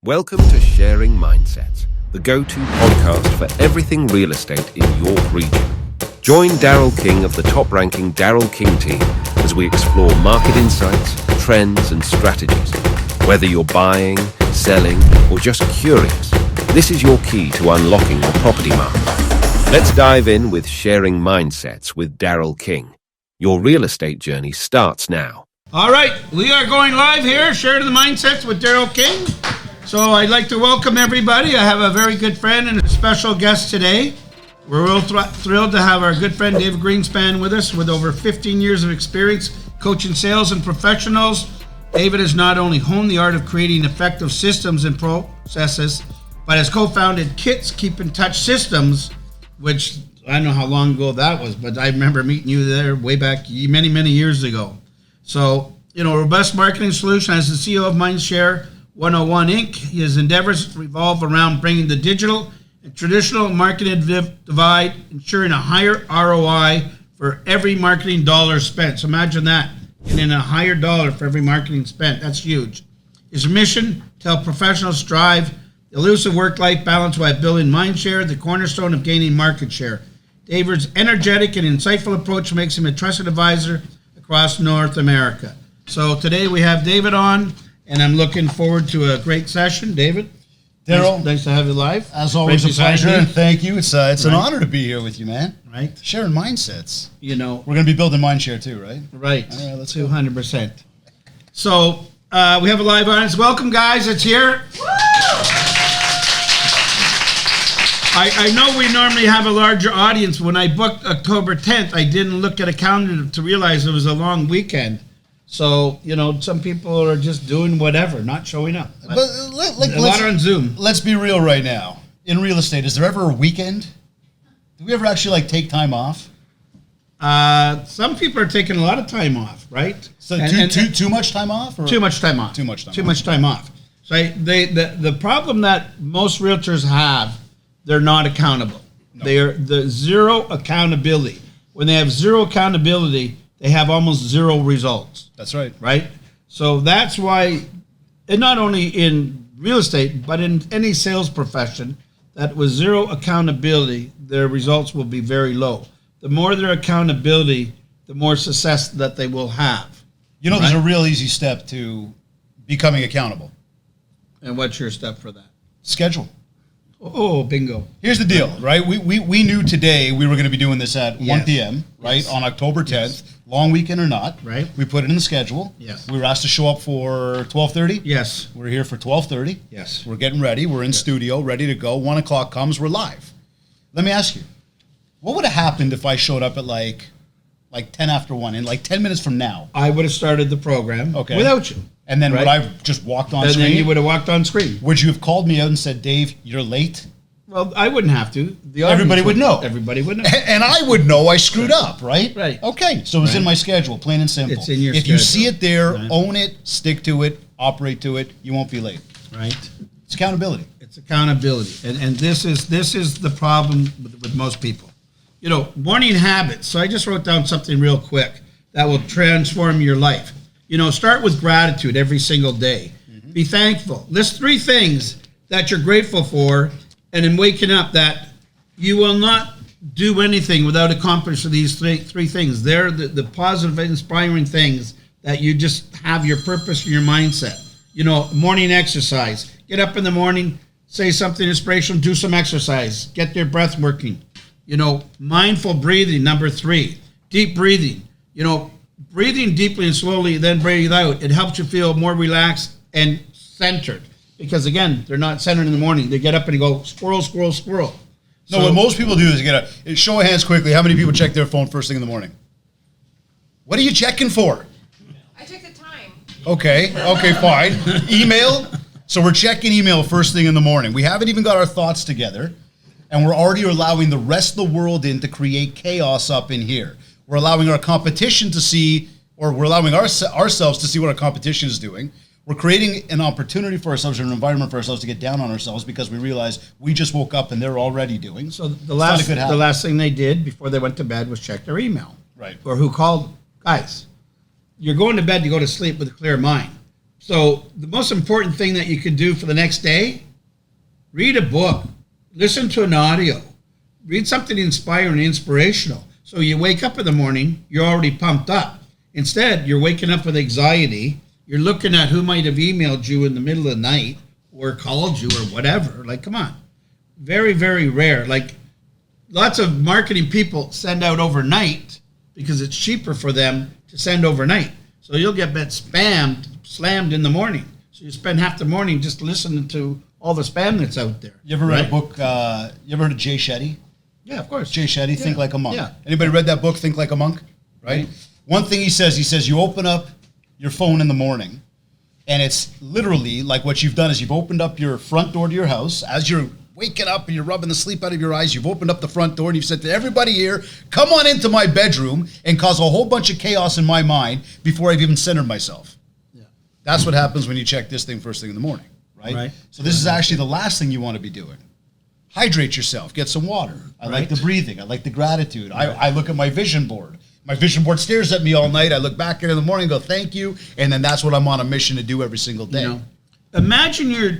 Welcome to Sharing Mindsets, the go-to podcast for everything real estate in your region. Join Daryl King of the top-ranking Daryl King team as we explore market insights, trends, and strategies. Whether you're buying, selling, or just curious, this is your key to unlocking the property market. Let's dive in with Sharing Mindsets with Daryl King. Your real estate journey starts now. All right, we are going live here, Sharing the Mindsets with Daryl King. So I'd like to welcome everybody. I have a very good friend and a special guest today. We're real thrilled to have our good friend David Greenspan with us with over 15 years of experience coaching sales and professionals. David has not only honed the art of creating effective systems and processes, but has co-founded Kits Keep in Touch Systems, which I don't know how long ago that was, but I remember meeting you there way back many, many years ago. So, robust marketing solution as the CEO of Mindshare 101 Inc. His endeavors revolve around bringing the digital and traditional marketing divide, ensuring a higher ROI for every marketing dollar spent. So imagine that, getting a higher dollar for every marketing spent. That's huge. His mission, to help professionals drive elusive work-life balance while building Mindshare, the cornerstone of gaining market share. David's energetic and insightful approach makes him a trusted advisor across North America. So today we have David on, and I'm looking forward to a great session. David? Daryl, nice to have you live. As always, a pleasure, and thank you. It's an honor to be here with you, man. Right. Sharing mindsets. We're going to be building Mindshare too, right? Right. All right, let's 200%. So we have a live audience. Welcome, guys. It's here. I know we normally have a larger audience. When I booked October 10th, I didn't look at a calendar to realize it was a long weekend. So, some people are just doing whatever, not showing up. But a lot are on Zoom. Let's be real right now. In real estate, is there ever a weekend? Do we ever actually take time off? Some people are taking a lot of time off, right? So too much time off? Or? Too much time off. Too much time. Too much time off. So the problem that most realtors have, they're not accountable. No. They are the zero accountability. When they have zero accountability, they have almost zero results. That's right. Right? So that's why, and not only in real estate, but in any sales profession, that with zero accountability, their results will be very low. The more their accountability, the more success that they will have. There's a real easy step to becoming accountable. And what's your step for that? Schedule. Oh, bingo. Here's the deal, right? We knew today we were going to be doing this at 1 p.m., right, on October 10th, long weekend or not. Right. We put it in the schedule. Yes. We were asked to show up for 12:30. Yes. We're here for 12:30. Yes. We're getting ready. We're in studio, ready to go. 1 o'clock comes, we're live. Let me ask you, what would have happened if I showed up at like 10 after 1, in like 10 minutes from now? I would have started the program without you. And then would I have just walked on screen? And then you would have walked on screen. Would you have called me out and said, Dave, you're late? Well, I wouldn't have to. Everybody would know. Everybody would know. And I would know I screwed up, right? Right. Okay, so it's in my schedule, plain and simple. It's in your schedule. If you see it there, own it, stick to it, operate to it, you won't be late. Right. It's accountability. It's accountability. And this is the problem with most people. Morning habits. So I just wrote down something real quick that will transform your life. Start with gratitude every single day. Mm-hmm. Be thankful. List 3 things that you're grateful for, and in waking up that you will not do anything without accomplishing these three things. They're the positive, inspiring things that you just have your purpose and your mindset. Morning exercise. Get up in the morning, say something inspirational, do some exercise, get your breath working. Mindful breathing, number 3. Deep breathing. Breathing deeply and slowly, then breathe out. It helps you feel more relaxed and centered. Because, again, they're not centered in the morning. They get up and they go, squirrel, squirrel, squirrel. No, what most people do is get up. Show of hands quickly. How many people check their phone first thing in the morning? What are you checking for? I check the time. Okay, fine. Email? So we're checking email first thing in the morning. We haven't even got our thoughts together, and we're already allowing the rest of the world in to create chaos up in here. We're allowing our competition to see, or we're allowing ourselves to see what our competition is doing. We're creating an opportunity for ourselves, or an environment for ourselves to get down on ourselves because we realize we just woke up and they're already doing. So the last thing they did before they went to bed was check their email. Right. Or who called. Guys, you're going to bed to go to sleep with a clear mind. So the most important thing that you can do for the next day, read a book, listen to an audio, read something inspiring, inspirational. So you wake up in the morning, you're already pumped up. Instead, you're waking up with anxiety. You're looking at who might have emailed you in the middle of the night or called you or whatever. Like, come on. Very, very rare. Like, lots of marketing people send out overnight because it's cheaper for them to send overnight. So you'll get slammed in the morning. So you spend half the morning just listening to all the spam that's out there. You ever read a book? You ever heard of Jay Shetty? Yeah, of course. Jay Shetty, Think Like a Monk. Yeah. Anybody read that book, Think Like a Monk? Right? One thing he says you open up your phone in the morning, and it's literally like what you've done is you've opened up your front door to your house. As you're waking up and you're rubbing the sleep out of your eyes, you've opened up the front door and you've said to everybody here, come on into my bedroom and cause a whole bunch of chaos in my mind before I've even centered myself. Yeah. That's what happens when you check this thing first thing in the morning, right? So this is actually the last thing you want to be doing. Hydrate yourself, get some water. I like the breathing, I like the gratitude. I look at my vision board. My vision board stares at me all night. I look back in the morning and go, thank you. And then that's what I'm on a mission to do every single day. You know, imagine your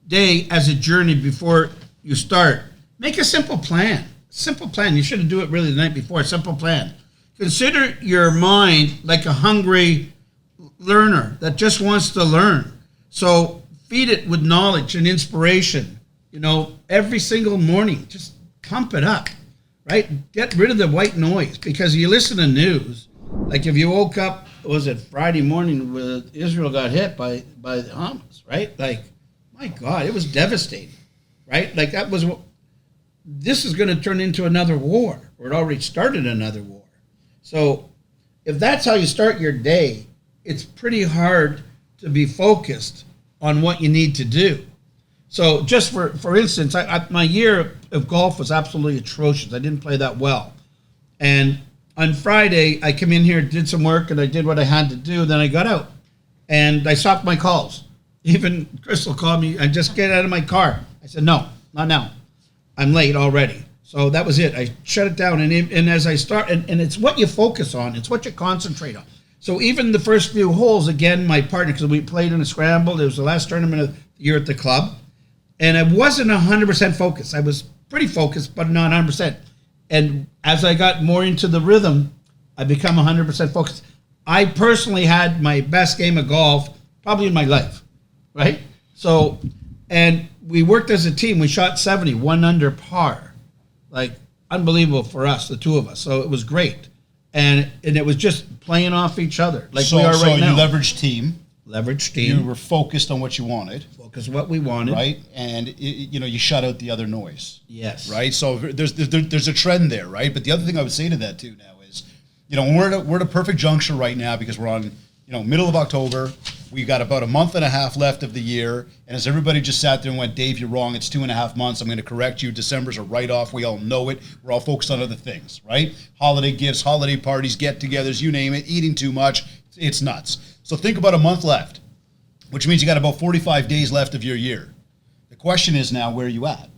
day as a journey before you start. Make a simple plan. Simple plan. You shouldn't do it really the night before. A simple plan. Consider your mind like a hungry learner that just wants to learn. So feed it with knowledge and inspiration. You know, every single morning, just pump it up. Right? Get rid of the white noise, because you listen to news. Like if you woke up, was it Friday morning with Israel got hit by the Hamas, right? Like, my God, it was devastating, right? Like this is going to turn into another war, or it already started another war. So if that's how you start your day, it's pretty hard to be focused on what you need to do. So just for instance, my year of golf was absolutely atrocious. I didn't play that well. And on Friday, I came in here, did some work, and I did what I had to do. Then I got out, and I stopped my calls. Even Crystal called me, I just get out of my car. I said, no, not now. I'm late already. So that was it. I shut it down. And as I start, and it's what you focus on. It's what you concentrate on. So even the first few holes, again, my partner, because we played in a scramble. It was the last tournament of the year at the club. And I wasn't 100% focused. I was pretty focused, but not 100%. And as I got more into the rhythm, I become 100% focused. I personally had my best game of golf probably in my life, right? So, and we worked as a team. We shot 70, 1 under par. Like, unbelievable for us, the two of us. So it was great. And it was just playing off each other like we are right now. So you leveraged team. Leveraged team. You were focused on what you wanted. Focused on what we wanted. Right? And, you shut out the other noise. Yes. Right? So there's a trend there, right? But the other thing I would say to that, too, now is, we're at a perfect juncture right now because we're on, middle of October. We've got about a month and a half left of the year. And as everybody just sat there and went, Dave, you're wrong. It's 2.5 months. I'm going to correct you. December's a write-off. We all know it. We're all focused on other things, right? Holiday gifts, holiday parties, get-togethers, you name it, eating too much. It's nuts. So think about a month left, which means you got about 45 days left of your year. The question is now, where are you at,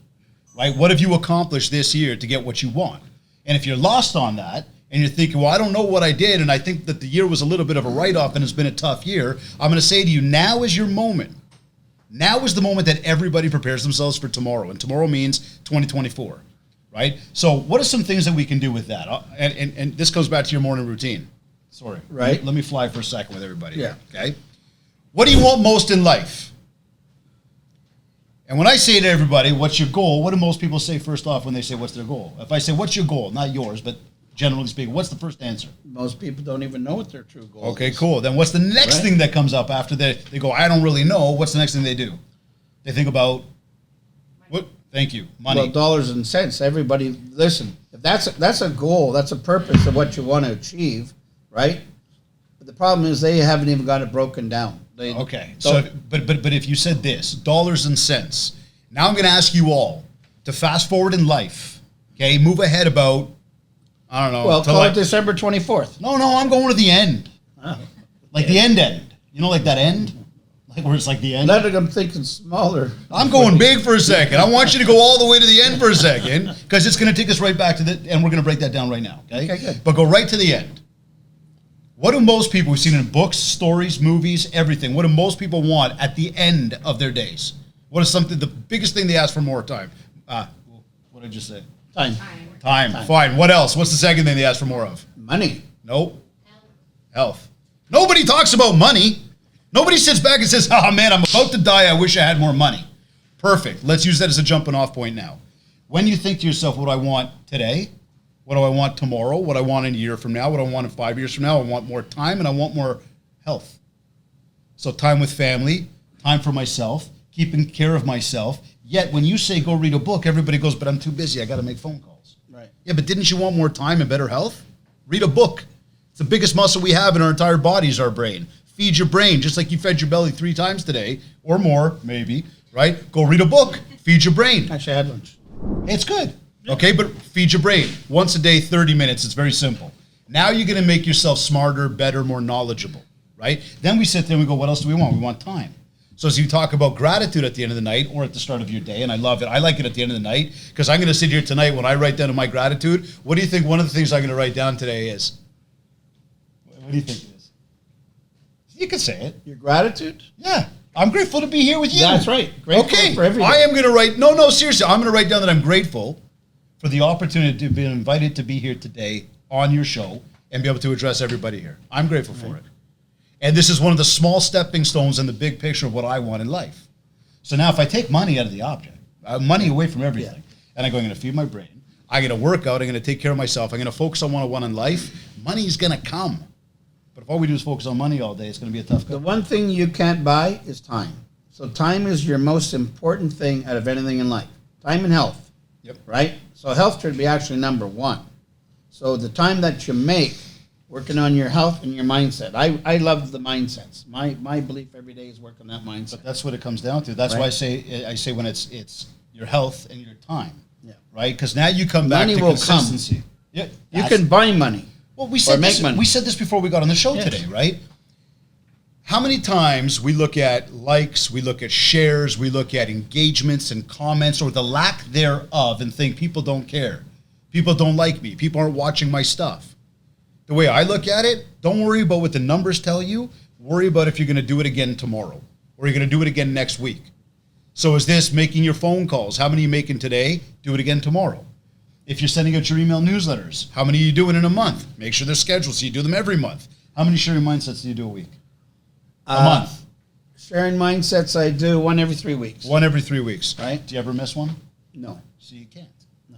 right? What have you accomplished this year to get what you want? And if you're lost on that, and you're thinking, well, I don't know what I did, and I think that the year was a little bit of a write-off and it's been a tough year, I'm going to say to you, now is your moment. Now is the moment that everybody prepares themselves for tomorrow, and tomorrow means 2024, right? So what are some things that we can do with that? And this comes back to your morning routine. Sorry. Right. Let me fly for a second with everybody. Yeah. Okay? What do you want most in life? And when I say to everybody, what's your goal, what do most people say first off when they say what's their goal? If I say, what's your goal? Not yours, but generally speaking, what's the first answer? Most people don't even know what their true goal is. Okay, cool. Then what's the next thing that comes up after they go, I don't really know? What's the next thing they do? They think about, what? Thank you, money. Well, dollars and cents. Everybody, listen, if that's a goal, that's a purpose of what you want to achieve, right? But the problem is they haven't even got it broken down. Okay, so but if you said this, dollars and cents, now I'm going to ask you all to fast forward in life, okay, move ahead about, I don't know. Well, call it December 24th. No, I'm going to the end. Oh, like the end. You know, like that end? Like where it's like the end? I'm thinking smaller. I'm going big for a second. I want you to go all the way to the end for a second because it's going to take us right back to and we're going to break that down right now, okay? Okay, good. But go right to the end. What do most people, we've seen in books, stories, movies, everything, what do most people want at the end of their days? What is the biggest thing they ask for more time? What did I just say? Time. Time. Fine. What else? What's the second thing they ask for more of? Money. Nope. Health. Nobody talks about money. Nobody sits back and says, oh man, I'm about to die. I wish I had more money. Perfect. Let's use that as a jumping off point now. When you think to yourself, what do I want today? What do I want tomorrow? What do I want in a year from now? What do I want in 5 years from now? I want more time and I want more health. So time with family, time for myself, keeping care of myself. Yet when you say go read a book, everybody goes, but I'm too busy. I got to make phone calls. Right. Yeah, but didn't you want more time and better health? Read a book. It's the biggest muscle we have in our entire body is our brain. Feed your brain, just like you fed your belly 3 times today, or more, maybe, right? Go read a book. Feed your brain. Actually, I had lunch. It's good. Okay, but feed your brain. Once a day, 30 minutes. It's very simple. Now you're going to make yourself smarter, better, more knowledgeable, right? Then we sit there and we go, what else do we want? We want time. So as you talk about gratitude at the end of the night or at the start of your day, and I love it. I like it at the end of the night because I'm going to sit here tonight when I write down my gratitude. What do you think one of the things I'm going to write down today is? What do you think it is? You can say it. Your gratitude? Yeah. I'm grateful to be here with you. That's right. Grateful for everything. I am going to write, no, seriously. I'm going to write down that I'm grateful for the opportunity to be invited to be here today on your show and be able to address everybody here. I'm grateful for it. And this is one of the small stepping stones in the big picture of what I want in life. So now if I take money out of the object, money away from everything, and I go, I'm going to feed my brain, I'm going to work out, I'm going to take care of myself, I'm going to focus on what I want in life, money's going to come. But if all we do is focus on money all day, it's going to be a tough go. The one thing you can't buy is time. So time is your most important thing out of anything in life. Time and health. Yep. Right? So health should be actually number one. So the time that you make working on your health and your mindset. I love the mindsets. My belief every day is work on that mindset. But that's what it comes down to. That's why I say when it's your health and your time. Yeah. Right? Because now you come back to consistency. Yeah. You can buy money. Well, we said this before we got on the show today, right? How many times we look at likes, we look at shares, we look at engagements and comments or the lack thereof and think people don't care. People don't like me. People aren't watching my stuff. The way I look at it, don't worry about what the numbers tell you. Worry about if you're going to do it again tomorrow or you're going to do it again next week. So is this making your phone calls? How many are you making today? Do it again tomorrow. If you're sending out your email newsletters, how many are you doing in a month? Make sure they're scheduled so you do them every month. How many sharing mindsets do you do a week? A month. Sharing mindsets I do one every 3 weeks. One every 3 weeks. Right. Do you ever miss one? No. So you can't. No.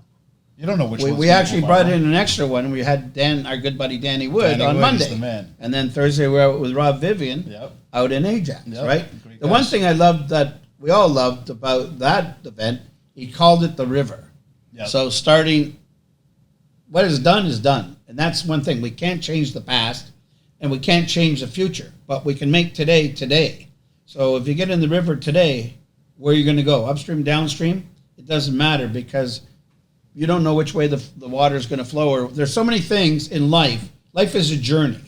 You don't know which one. We actually brought in an extra one. We had our good buddy Danny Wood on Monday. The man. And then Thursday we were out with Rob Vivian out in Ajax, right? Great the one thing I loved that we all loved about that event, he called it the river. Yep. So starting, what is done. And that's one thing. We can't change the past and we can't change the future, but we can make today. So if you get in the river today, where are you going to go? Upstream, downstream? It doesn't matter because you don't know which way the water is going to flow. Or there's so many things in life. Life is a journey.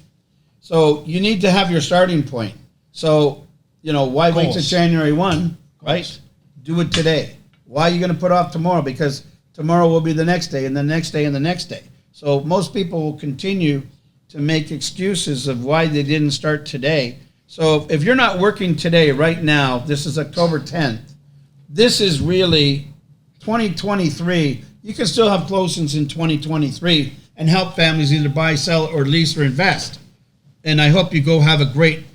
So you need to have your starting point. So, why wait till January 1, right? Do it today. Why are you going to put off tomorrow? Because tomorrow will be the next day and the next day and the next day. So most people will continue to make excuses of why they didn't start today. So if you're not working today, right now, this is October 10th, this is really 2023. You can still have closings in 2023 and help families either buy, sell, or lease or invest. And I hope you go have a great,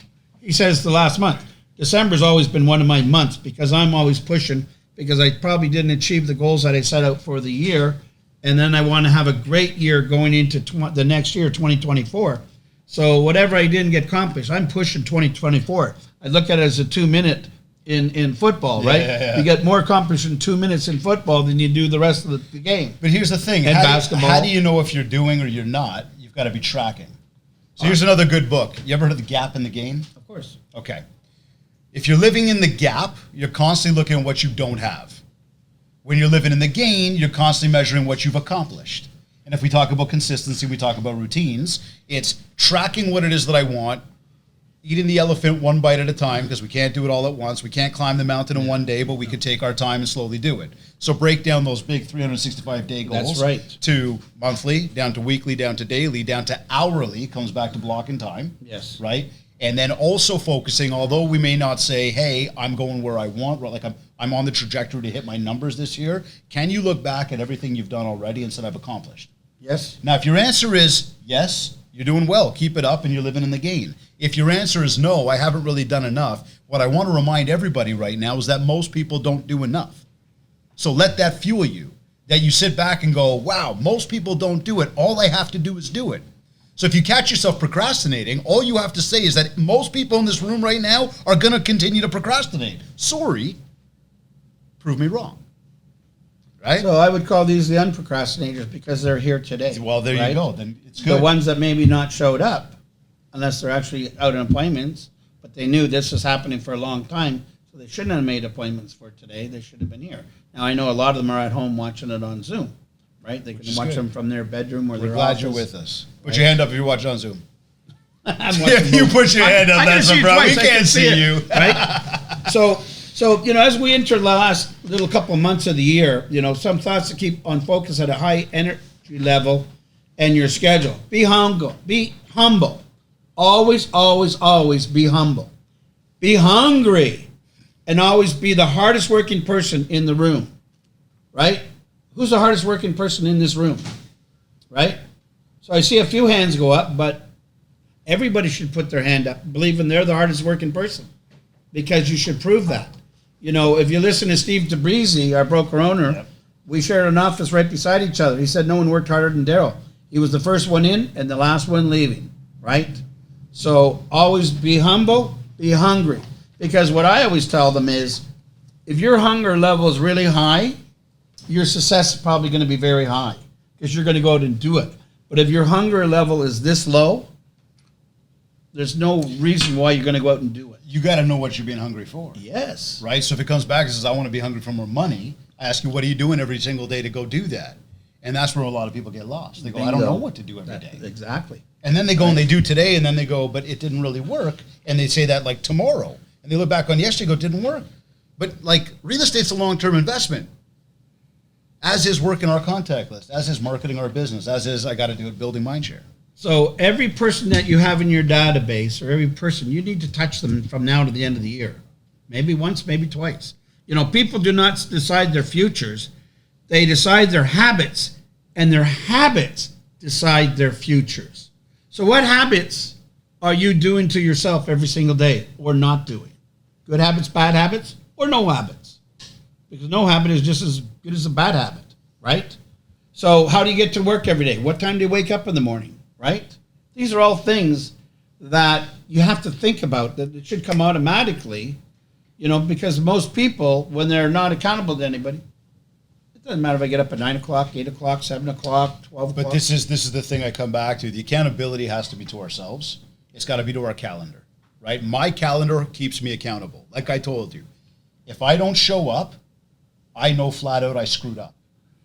he says the last month. December's always been one of my months because I'm always pushing because I probably didn't achieve the goals that I set out for the year. And then I want to have a great year going into the next year, 2024. So whatever I didn't get accomplished, I'm pushing 2024. I look at it as a 2-minute in football, right? Yeah. You get more accomplished in 2 minutes in football than you do the rest of the game. But here's the thing. And basketball. How do you know if you're doing or you're not? You've got to be tracking. So here's another good book. You ever heard of The Gap in the Gain? Of course. Okay. If you're living in the gap, you're constantly looking at what you don't have. When you're living in the gain, you're constantly measuring what you've accomplished. And if we talk about consistency, we talk about routines. It's tracking what it is that I want eating the elephant one bite at a time, because we can't do it all at once. We can't climb the mountain in one day, but we can take our time and slowly do it. So break down those big 365-day goals. That's right. To monthly, down to weekly, down to daily, down to hourly, comes back to blocking time. Yes. Right? And then also focusing, although we may not say, hey, I'm going where I want, like I'm on the trajectory to hit my numbers this year, can you look back at everything you've done already and said I've accomplished? Yes. Now, if your answer is yes, you're doing well, keep it up, and you're living in the gain. If your answer is no, I haven't really done enough, what I want to remind everybody right now is that most people don't do enough. So let that fuel you, that you sit back and go, wow, most people don't do it. All I have to do is do it. So if you catch yourself procrastinating, all you have to say is that most people in this room right now are going to continue to procrastinate. Sorry, prove me wrong. Right? So I would call these the unprocrastinators because they're here today. Well, there right? you go. Then it's good. The ones that maybe not showed up, unless they're actually out on appointments, but they knew this was happening for a long time, so they shouldn't have made appointments for today. They should have been here. Now, I know a lot of them are at home watching it on Zoom, right? They can watch good. them from their bedroom or We're their glad office. you're with us. Put your hand up if you're watching on Zoom. I'm watching You both. put your hand up, I can that's see a you bro. twice. We I can't can see it, you. right? So as we enter the last little couple months of the year, some thoughts to keep on focus at a high energy level and your schedule. Be humble. Be humble. Always, always, always be humble. Be hungry, and always be the hardest working person in the room. Right? Who's the hardest working person in this room? Right? So I see a few hands go up, but everybody should put their hand up, believing they're the hardest working person, because you should prove that. If you listen to Steve DeBreezy, our broker owner, Yep. we shared an office right beside each other. He said no one worked harder than Daryl. He was the first one in and the last one leaving, right? So always be humble, be hungry. Because what I always tell them is, if your hunger level is really high, your success is probably going to be very high, because you're going to go out and do it. But if your hunger level is this low, there's no reason why you're going to go out and do it. You got to know what you're being hungry for. Yes. Right? So if it comes back and says, I want to be hungry for more money, I ask you, what are you doing every single day to go do that? And that's where a lot of people get lost. They go, I don't know what to do every day. Exactly. And then they go and they do today, and then they go, but it didn't really work. And they say that like tomorrow. And they look back on yesterday and go, it didn't work. But like real estate's a long-term investment. As is working our contact list, as is marketing our business, as is I got to do it building Mindshare. So every person that you have in your database, or every person, you need to touch them from now to the end of the year. Maybe once, maybe twice. People do not decide their futures. They decide their habits, and their habits decide their futures. So what habits are you doing to yourself every single day or not doing? Good habits, bad habits, or no habits? Because no habit is just as good as a bad habit, right? So how do you get to work every day? What time do you wake up in the morning, right? These are all things that you have to think about, that it should come automatically, because most people, when they're not accountable to anybody, it doesn't matter if I get up at 9 o'clock, 8 o'clock, 7 o'clock, 12 o'clock. But this is the thing I come back to. The accountability has to be to ourselves. It's got to be to our calendar, right? My calendar keeps me accountable. Like I told you, if I don't show up, I know flat out I screwed up.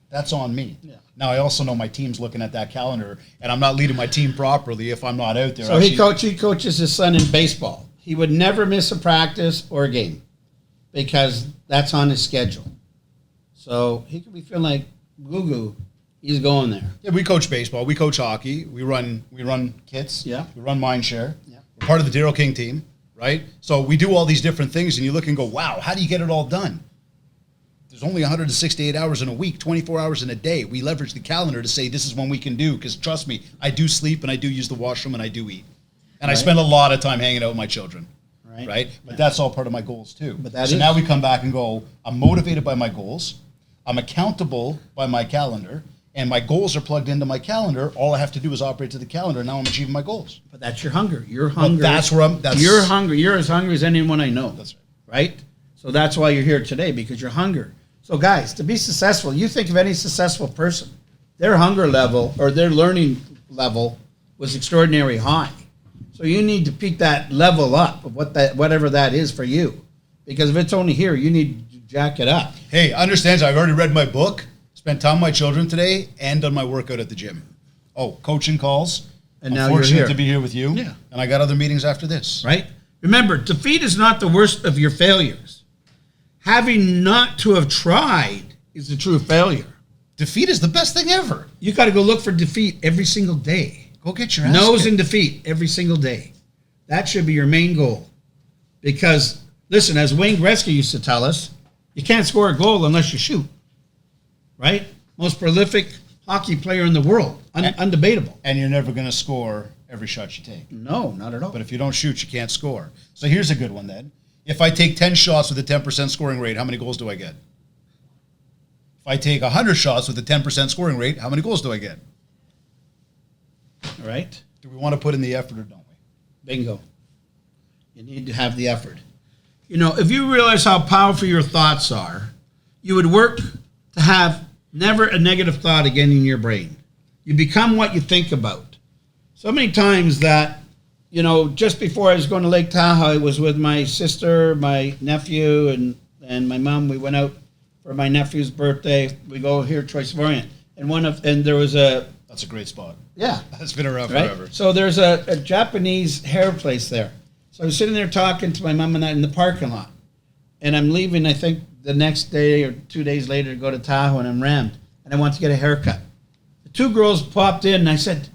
That's on me. Yeah. Now, I also know my team's looking at that calendar, and I'm not leading my team properly if I'm not out there. So he coaches his son in baseball. He would never miss a practice or a game because that's on his schedule. So he could be feeling like goo-goo. He's going there. Yeah, we coach baseball. We coach hockey. We run kits. Yeah. We run Mindshare. Yeah. We're part of the Daryl King team, right? So we do all these different things, and you look and go, wow, how do you get it all done? There's only 168 hours in a week, 24 hours in a day. We leverage the calendar to say this is when we can do, because trust me, I do sleep and I do use the washroom and I do eat. And I spend a lot of time hanging out with my children. Right? But that's all part of my goals too. So now we come back and go, I'm motivated by my goals. I'm accountable by my calendar. And my goals are plugged into my calendar. All I have to do is operate to the calendar. Now I'm achieving my goals. But that's your hunger. You're hungry. You're hungry. You're as hungry as anyone I know. That's right. So that's why you're here today, because you're hungry. So guys, to be successful, you think of any successful person, their hunger level or their learning level was extraordinarily high. So you need to peak that level up of whatever that is for you. Because if it's only here, you need to jack it up. Hey, understand, I've already read my book, spent time with my children today, and done my workout at the gym. Oh, coaching calls. and now you're Fortunate here. to be here with you. Yeah. And I got other meetings after this. Right? Remember, defeat is not the worst of your failures. Having not to have tried is a true failure. Defeat is the best thing ever. You got to go look for defeat every single day. Go get your ass Nose kicked. in defeat every single day. That should be your main goal. Because, listen, as Wayne Gretzky used to tell us, you can't score a goal unless you shoot. Right? Most prolific hockey player in the world. Undebatable. And you're never going to score every shot you take. No, not at all. But if you don't shoot, you can't score. So here's a good one then. If I take 10 shots with a 10% scoring rate, how many goals do I get? If I take 100 shots with a 10% scoring rate, how many goals do I get? All right? Do we want to put in the effort or don't we? Bingo. You need to have the effort. You know, if you realize how powerful your thoughts are, you would work to have never a negative thought again in your brain. You become what you think about. So many times that, you know, just before I was going to Lake Tahoe, I was with my sister, my nephew, and my mom. We went out for my nephew's birthday. We go here, Choice of Orient. And there was a... That's a great spot. Yeah. That's been around Right? forever. So there's a Japanese hair place there. So I was sitting there talking to my mom and that in the parking lot. And I'm leaving, I think, the next day or 2 days later to go to Tahoe, and I'm rammed. And I want to get a haircut. The two girls popped in, and I said,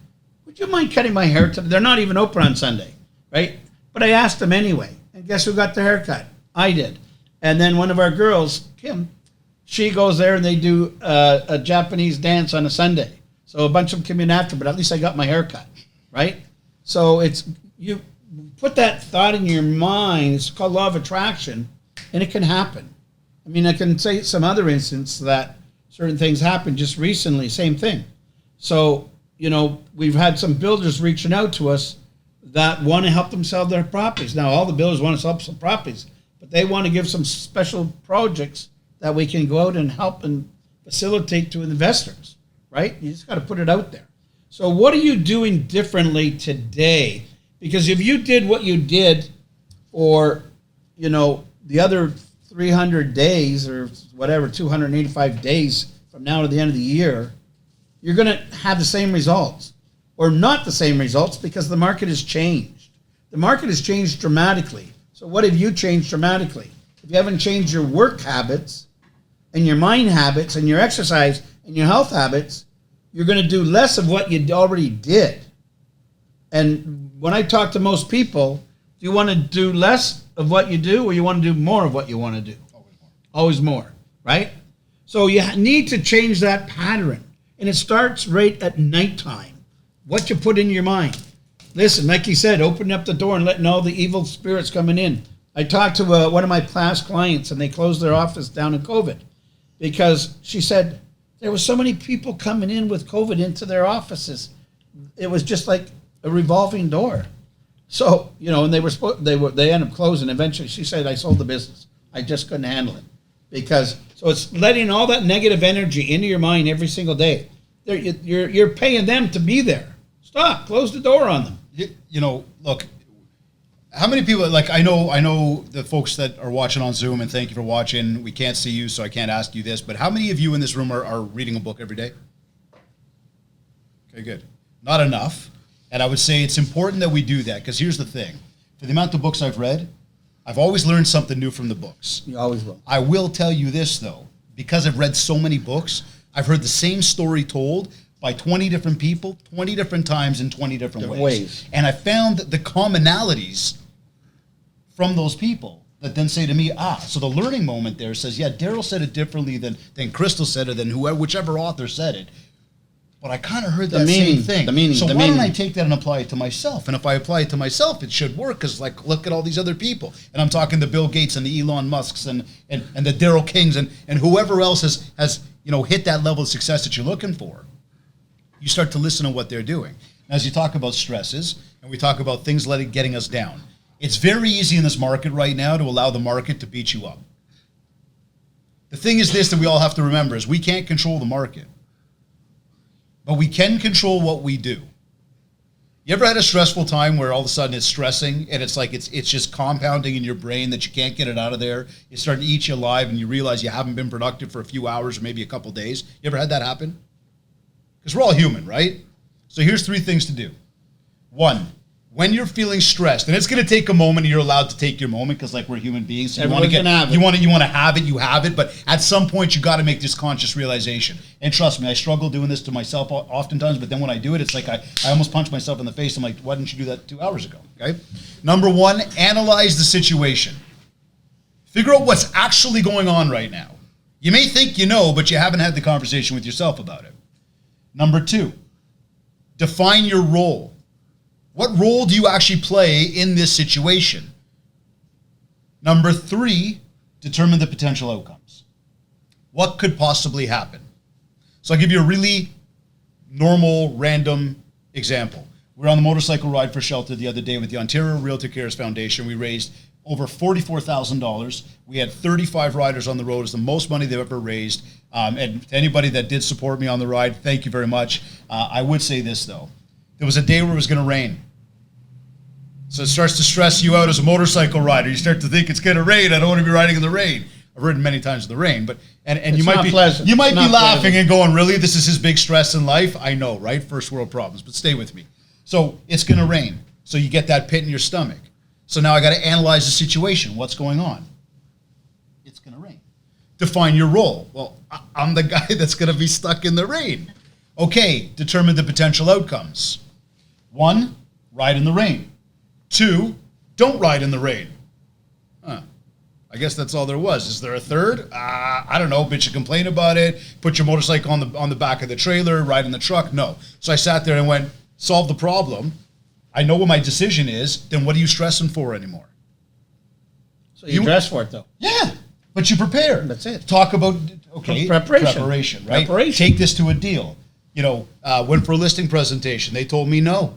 would you mind cutting my hair today? They're not even open on Sunday, right? But I asked them anyway. And guess who got the haircut? I did. And then one of our girls, Kim, she goes there, and they do a Japanese dance on a Sunday. So a bunch of them came in after, but at least I got my haircut, right? So it's, you put that thought in your mind. It's called law of attraction, and it can happen. I mean, I can say some other instance that certain things happened just recently, same thing. So, you know, we've had some builders reaching out to us that want to help them sell their properties. Now, all the builders want to sell some properties, but they want to give some special projects that we can go out and help and facilitate to investors, right? You just got to put it out there. So what are you doing differently today? Because if you did what you did for, you know, the other 300 days or whatever, 285 days from now to the end of the year, you're going to have the same results or not the same results because the market has changed. The market has changed dramatically. So what have you changed dramatically? If you haven't changed your work habits and your mind habits and your exercise and your health habits, you're going to do less of what you already did. And when I talk to most people, do you want to do less of what you do or you want to do more of what you want to do? Always more. Always more, right? So you need to change that pattern. And it starts right at nighttime. What you put in your mind. Listen, like you said, opening up the door and letting all the evil spirits coming in. I talked to one of my past clients, and they closed their office down in COVID because she said there were so many people coming in with COVID into their offices. It was just like a revolving door. So, you know, and they ended up closing. Eventually, she said, I sold the business. I just couldn't handle it. So it's letting all that negative energy into your mind every single day. You're paying them to be there. Stop. Close the door on them. You know, look, how many people, like, I know the folks that are watching on Zoom, and thank you for watching. We can't see you, so I can't ask you this, but how many of you in this room are reading a book every day? Okay, good. Not enough. And I would say it's important that we do that, because here's the thing. For the amount of books I've read, I've always learned something new from the books. You always will. I will tell you this, though. Because I've read so many books, I've heard the same story told by 20 different people, 20 different times in 20 different ways. And I found the commonalities from those people that then say to me, so the learning moment there says, yeah, Daryl said it differently than Crystal said it, than whichever author said it. But I kind of heard that same thing. So why don't I take that and apply it to myself? And if I apply it to myself, it should work, because, like, look at all these other people. And I'm talking the Bill Gates and the Elon Musks and the Daryl Kings and whoever else has hit that level of success that you're looking for. You start to listen to what they're doing. As you talk about stresses, and we talk about things getting us down, it's very easy in this market right now to allow the market to beat you up. The thing is this that we all have to remember is we can't control the market. But we can control what we do. You ever had a stressful time where all of a sudden it's stressing and it's like it's just compounding in your brain that you can't get it out of there? It's starting to eat you alive and you realize you haven't been productive for a few hours or maybe a couple days. You ever had that happen? Because we're all human, right? So here's 3 things to do. One, when you're feeling stressed, and it's going to take a moment, and you're allowed to take your moment because, like, we're human beings. So you want to have it, you have it. But at some point, you got to make this conscious realization. And trust me, I struggle doing this to myself oftentimes. But then when I do it, it's like I almost punch myself in the face. I'm like, why didn't you do that 2 hours ago? Okay. Number one, analyze the situation. Figure out what's actually going on right now. You may think you know, but you haven't had the conversation with yourself about it. Number two, define your role. What role do you actually play in this situation? Number three, determine the potential outcomes. What could possibly happen? So I'll give you a really normal, random example. We were on the motorcycle ride for shelter the other day with the Ontario Realtor Cares Foundation. We raised over $44,000. We had 35 riders on the road. It's the most money they've ever raised. And to anybody that did support me on the ride, thank you very much. I would say this, though. There was a day where it was going to rain. So it starts to stress you out as a motorcycle rider. You start to think it's going to rain. I don't want to be riding in the rain. I've ridden many times in the rain, but and you might be pleasant. You might be laughing pleasant. and going, really? This is his big stress in life? I know, right? First world problems, but stay with me. So it's going to rain. So you get that pit in your stomach. So now I got to analyze the situation. What's going on? It's going to rain. Define your role. Well, I'm the guy that's going to be stuck in the rain. Okay, determine the potential outcomes. One, ride in the rain. Two, don't ride in the rain. I guess that's all there was. Is there a third? I don't know. Bitch, you complain about it. Put your motorcycle on the back of the trailer, ride in the truck. No. So I sat there and went, solve the problem. I know what my decision is. Then what are you stressing for anymore? So you dress for it, though. Yeah, but you prepare. That's it. Talk about, okay, Preparation, right? Preparation. Take this to a deal. Went for a listing presentation. They told me no.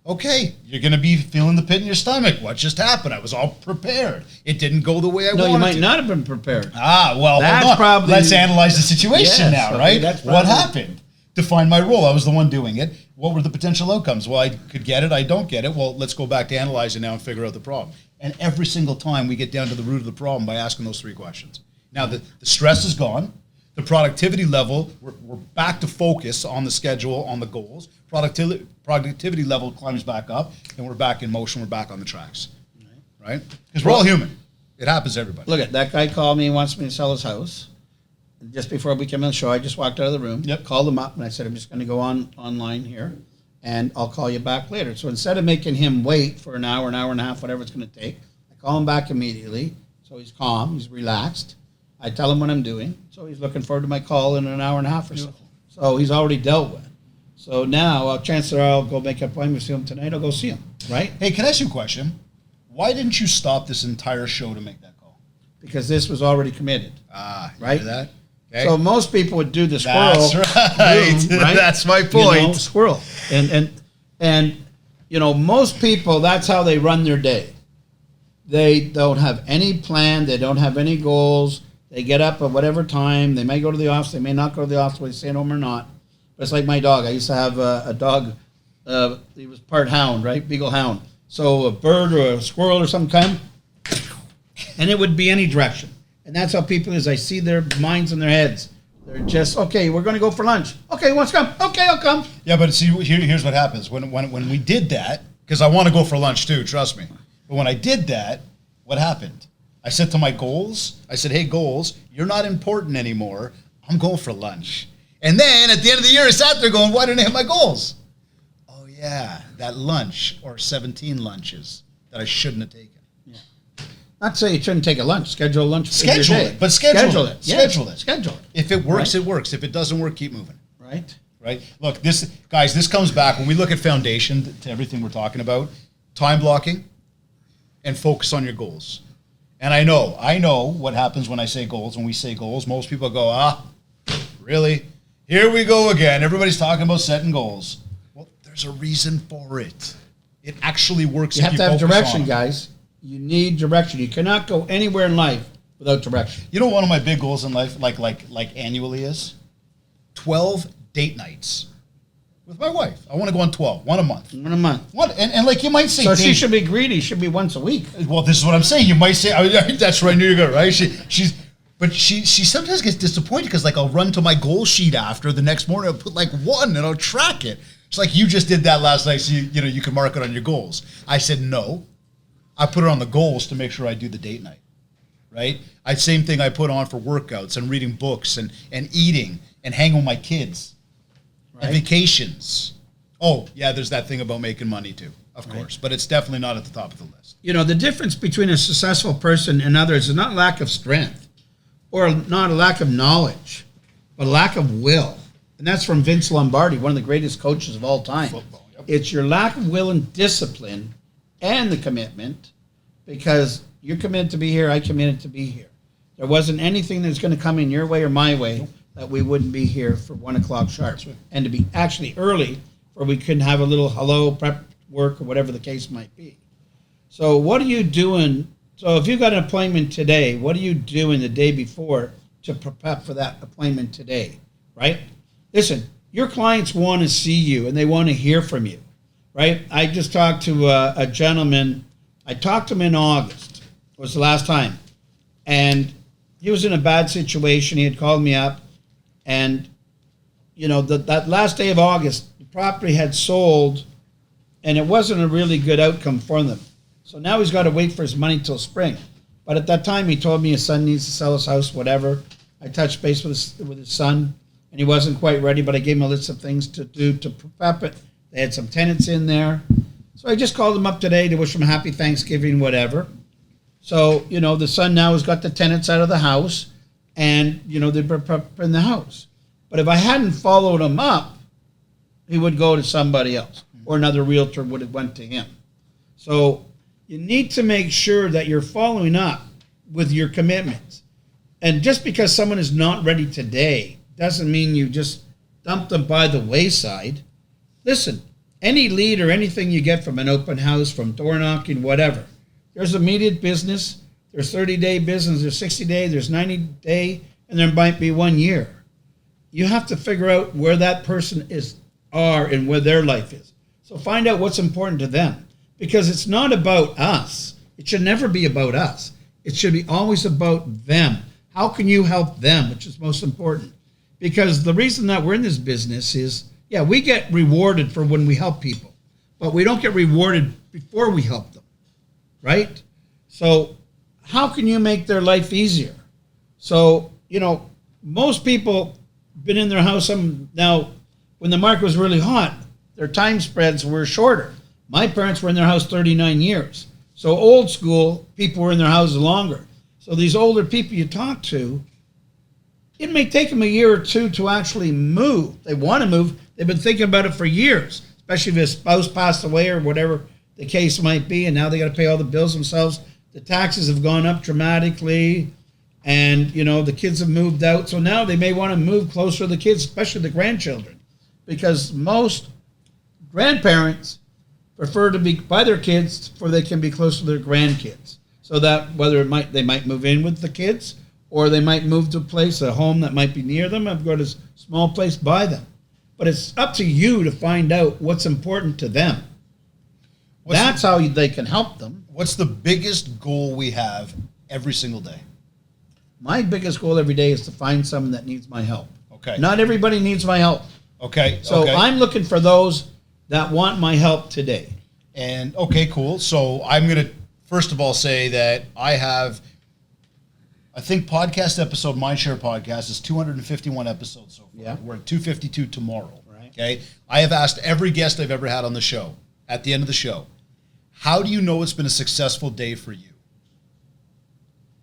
Okay, you're going to be feeling the pit in your stomach. What just happened? I was all prepared. It didn't go the way I wanted No, you might to. not have been prepared. Well, That's hold on. probably- Let's analyze the situation Yes, now, okay, right? that's What probably- happened? Define my role. I was the one doing it. What were the potential outcomes? Well, I could get it. I don't get it. Well, let's go back to analyzing now and figure out the problem. And every single time we get down to the root of the problem by asking those three questions. Now, the stress is gone. The productivity level, we're back to focus on the schedule, on the goals. Productivity level climbs back up, and we're back in motion. We're back on the tracks, right? Because we're all human. It happens to everybody. Look at that guy called me and wants me to sell his house. Just before we came on the show, I just walked out of the room, called him up, and I said, I'm just going to go online here, and I'll call you back later. So instead of making him wait for an hour and a half, whatever it's going to take, I call him back immediately. So he's calm, he's relaxed. I tell him what I'm doing. So he's looking forward to my call in an hour and a half or so. So he's already dealt with. So now, chances are I'll go make an appointment to see him tonight. I'll go see him, right? Hey, can I ask you a question? Why didn't you stop this entire show to make that call? Because this was already committed. You right? hear that? Okay. So most people would do the squirrel. That's right. Room, right? That's my point. Squirrel. And most people, that's how they run their day. They don't have any plan. They don't have any goals. They get up at whatever time. They may go to the office. They may not go to the office, whether they stay at home or not. But it's like my dog. I used to have a dog. He was part hound, right? Beagle hound. So a bird or a squirrel or some kind, and it would be any direction. And that's how people is. I see their minds in their heads. They're just, okay, we're going to go for lunch. Okay, who wants to come? Okay, I'll come. Yeah, but see, here's what happens. When we did that, because I want to go for lunch too, trust me. But when I did that, what happened? I said to my goals, I said, hey, goals, you're not important anymore. I'm going for lunch. And then at the end of the year, I sat there going, why didn't I hit my goals? Oh, yeah, that lunch or 17 lunches that I shouldn't have taken. Yeah. Not say you shouldn't take a lunch. Schedule a lunch. Schedule it, but schedule it. Schedule it. Schedule it. If it works, Right. it works. If it doesn't work, keep moving. Right. Right? Look, this comes back when we look at foundation to everything we're talking about, time blocking and focus on your goals. And I know what happens when I say goals. When we say goals, most people go, really? Here we go again. Everybody's talking about setting goals. Well, there's a reason for it. It actually works. You if have to have focus direction, on it. guys. You need direction. You cannot go anywhere in life without direction. You know, one of my big goals in life, like annually, is 12 date nights with my wife. I want to go on 12, one a month. In a month. What? And like you might say, So she should be greedy. Should be once a week. Well, this is what I'm saying. You might say, that's where I knew you were going, right? She sometimes gets disappointed because like I'll run to my goal sheet after the next morning. I'll put like one and I'll track it. It's like you just did that last night, so you can mark it on your goals. I said no. I put it on the goals to make sure I do the date night, right? Same thing I put on for workouts and reading books and eating and hanging with my kids and vacations. Oh, yeah, there's that thing about making money too, of course, but it's definitely not at the top of the list. You know, the difference between a successful person and others is not lack of strength or not a lack of knowledge, but a lack of will. And that's from Vince Lombardi, one of the greatest coaches of all time. Football, yep. It's your lack of will and discipline and the commitment, because you're committed to be here, I committed to be here. There wasn't anything that's going to come in your way or my way that we wouldn't be here for 1 o'clock sharp. And to be actually early, where we couldn't have a little hello, prep work, or whatever the case might be. So what are you doing? So if you got an appointment today, what are you doing the day before to prep for that appointment today, right? Listen, your clients want to see you and they want to hear from you, right? I just talked to a gentleman. I talked to him in August. It was the last time. And he was in a bad situation. He had called me up. And, you know, that last day of August, the property had sold, and it wasn't a really good outcome for them. So now he's got to wait for his money till spring. But at that time, he told me his son needs to sell his house, whatever. I touched base with his son, and he wasn't quite ready, but I gave him a list of things to do to prep it. They had some tenants in there. So I just called him up today to wish him a happy Thanksgiving, whatever. So, you know, the son now has got the tenants out of the house, and, you know, they're prepping the house. But if I hadn't followed him up, he would go to somebody else, or another realtor would have went to him. So you need to make sure that you're following up with your commitments. And just because someone is not ready today doesn't mean you just dump them by the wayside. Listen, any lead or anything you get from an open house, from door knocking, whatever, there's immediate business, there's 30-day business, there's 60-day, there's 90-day, and there might be 1 year. You have to figure out where that person are and where their life is. So find out what's important to them, because it's not about us. It should never be about us. It should be always about them. How can you help them, which is most important? Because the reason that we're in this business is, yeah, we get rewarded for when we help people, but we don't get rewarded before we help them, right? So how can you make their life easier? So, you know, most people been in their house. Now, when the market was really hot, their time spreads were shorter. My parents were in their house 39 years. So old school, people were in their houses longer. So these older people you talk to, it may take them a year or two to actually move. They want to move. They've been thinking about it for years, especially if a spouse passed away or whatever the case might be, and now they got to pay all the bills themselves. The taxes have gone up dramatically, and, you know, the kids have moved out. So now they may want to move closer to the kids, especially the grandchildren, because most grandparents prefer to be by their kids for they can be close to their grandkids. So that whether they might move in with the kids, or they might move to a place, a home that might be near them, and go to a small place by them. But it's up to you to find out what's important to them. That's how they can help them. What's the biggest goal we have every single day? My biggest goal every day is to find someone that needs my help. Okay. Not everybody needs my help. Okay. So I'm looking for those that want my help today. And, okay, cool. So I'm going to, first of all, say that I think podcast episode, Mindshare podcast, is 251 episodes so far. Yeah. We're at 252 tomorrow. Right. Okay. I have asked every guest I've ever had on the show, at the end of the show, how do you know it's been a successful day for you?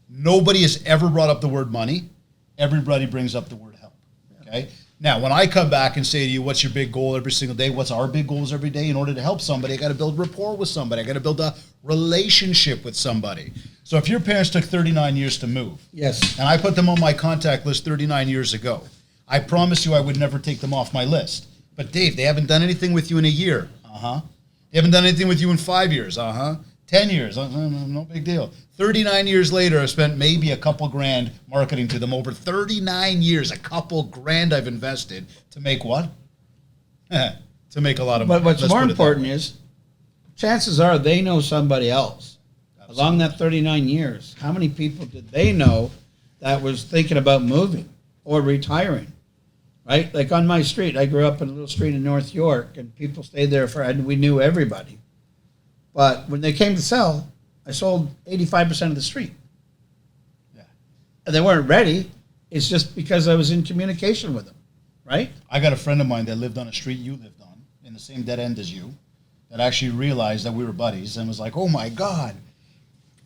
Nobody has ever brought up the word money. Everybody brings up the word help. Okay. Now, when I come back and say to you, what's your big goal every single day? What's our big goals every day? In order to help somebody, I got to build rapport with somebody. I got to build a relationship with somebody. So if your parents took 39 years to move, Yes. and I put them on my contact list 39 years ago, I promise you I would never take them off my list. But Dave, they haven't done anything with you in a year. Uh-huh. They haven't done anything with you in 5 years. Uh-huh. 10 years. No big deal. 39 years later, I've spent maybe a couple grand marketing to them. Over 39 years, a couple grand I've invested to make what? To make a lot of money. But what's Let's more put it that important way. is, chances are they know somebody else. Absolutely. Along that 39 years, how many people did they know that was thinking about moving or retiring? right? Like on my street, I grew up in a little street in North York, and people stayed there and we knew everybody. But when they came to sell, I sold 85% of the street. Yeah. And they weren't ready. It's just because I was in communication with them, right? I got a friend of mine that lived on a street you lived on, in the same dead end as you, that actually realized that we were buddies and was like, oh my God.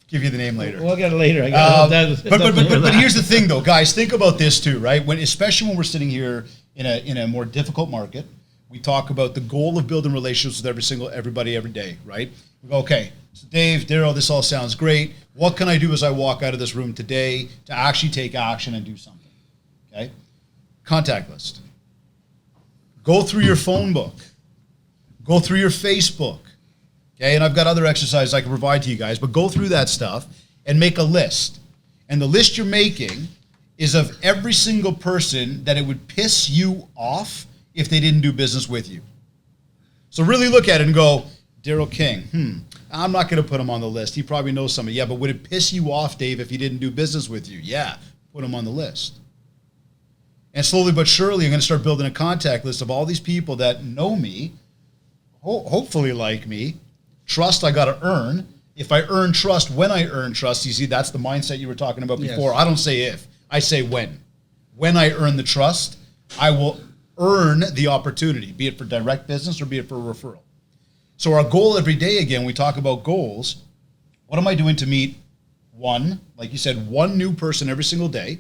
Give you the name later. We'll get it later. But here's the thing, though, guys. Think about this too, right? Especially when we're sitting here in a more difficult market, we talk about the goal of building relationships with everybody every day, right? We go, okay, so Dave, Daryl, this all sounds great. What can I do as I walk out of this room today to actually take action and do something? Okay, contact list. Go through your phone book. Go through your Facebook. Okay, and I've got other exercises I can provide to you guys, but go through that stuff and make a list. And the list you're making is of every single person that it would piss you off if they didn't do business with you. So really look at it and go, Daryl King, I'm not going to put him on the list. He probably knows somebody. Yeah, but would it piss you off, Dave, if he didn't do business with you? Yeah, put him on the list. And slowly but surely, I'm going to start building a contact list of all these people that know me, hopefully like me. Trust I got to earn. If I earn trust, when I earn trust, you see, that's the mindset you were talking about before. Yes. I don't say if, I say when. When I earn the trust, I will earn the opportunity, be it for direct business or be it for a referral. So our goal every day, again, we talk about goals. What am I doing to meet one, like you said, one new person every single day,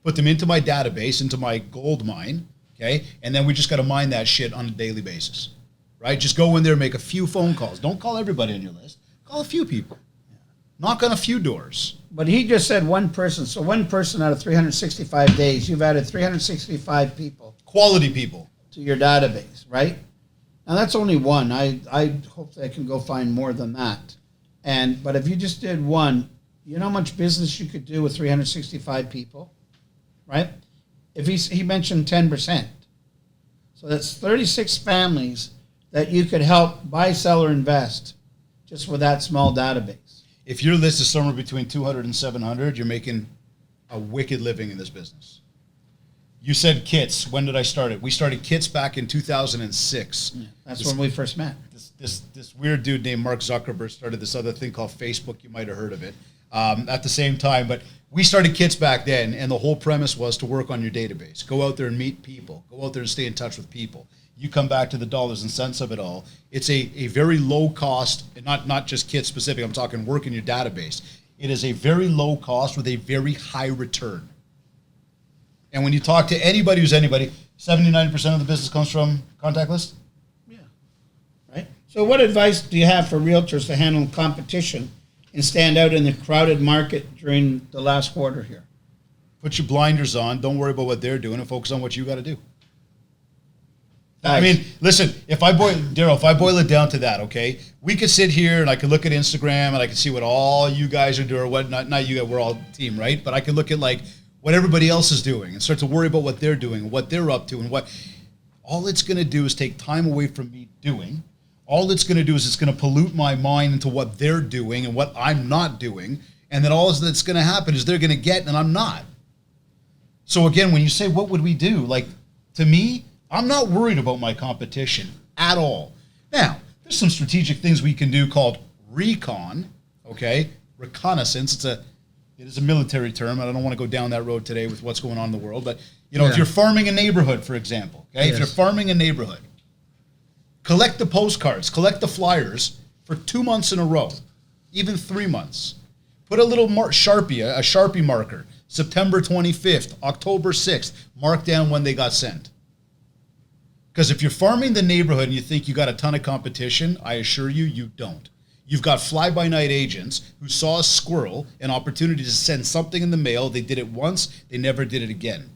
put them into my database, into my gold mine, okay? And then we just got to mine that shit on a daily basis. Right? Just go in there and make a few phone calls. Don't call everybody on your list. Call a few people. Knock on a few doors. But he just said one person. So one person out of 365 days, you've added 365 people. Quality people. To your database, right? Now that's only one. I hope that I can go find more than that. But if you just did one, you know how much business you could do with 365 people, right? If he mentioned 10%. So that's 36 families that you could help buy, sell, or invest just with that small database. If your list is somewhere between 200 and 700, you're making a wicked living in this business. You said kits. When did I start it? We started kits back in 2006. Yeah, that's when we first met. This weird dude named Mark Zuckerberg started this other thing called Facebook. You might have heard of it at the same time. But we started kits back then, and the whole premise was to work on your database. Go out there and meet people. Go out there and stay in touch with people. You come back to the dollars and cents of it all. It's a very low cost, and not just kit specific, I'm talking work in your database. It is a very low cost with a very high return. And when you talk to anybody who's anybody, 70-90% of the business comes from contact list? Yeah. Right? So what advice do you have for realtors to handle competition and stand out in the crowded market during the last quarter here? Put your blinders on, don't worry about what they're doing, and focus on what you got to do. I mean, listen, if I boil it down to that, okay, we could sit here and I could look at Instagram and I could see what all you guys are doing, or what, not you guys, we're all team, right? But I could look at like what everybody else is doing and start to worry about what they're doing, what they're up to, and what all it's going to do is take time away from me doing. All it's going to do is it's going to pollute my mind into what they're doing and what I'm not doing. And then all that's going to happen is they're going to get and I'm not. So again, when you say, what would we do? Like, to me, I'm not worried about my competition at all. Now, there's some strategic things we can do called recon, okay? Reconnaissance. It is a military term. I don't want to go down that road today with what's going on in the world. But, if you're farming a neighborhood, for example, okay? Yes. If you're farming a neighborhood, collect the postcards, collect the flyers for 2 months in a row, even 3 months. Put a little Sharpie marker, September 25th, October 6th, mark down when they got sent. Because if you're farming the neighborhood and you think you got a ton of competition, I assure you, you don't. You've got fly-by-night agents who saw a squirrel, an opportunity to send something in the mail. They did it once. They never did it again.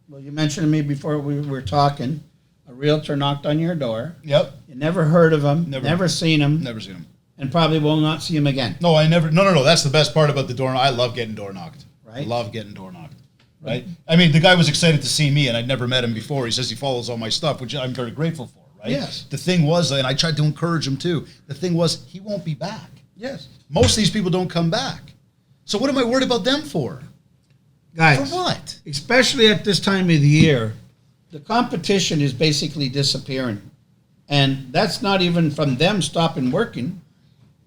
Well, you mentioned to me before we were talking, a realtor knocked on your door. Yep. You never heard of him, never seen him. Never seen him. And probably will not see him again. No, I never. No. That's the best part about the door. I love getting door knocked. Right. I love getting door knocked. Right? I mean, the guy was excited to see me, and I'd never met him before. He says he follows all my stuff, which I'm very grateful for, right? Yes. The thing was, and I tried to encourage him too, the thing was, he won't be back. Yes. Most of these people don't come back. So what am I worried about them for? Guys. For what? Especially at this time of the year, the competition is basically disappearing. And that's not even from them stopping working,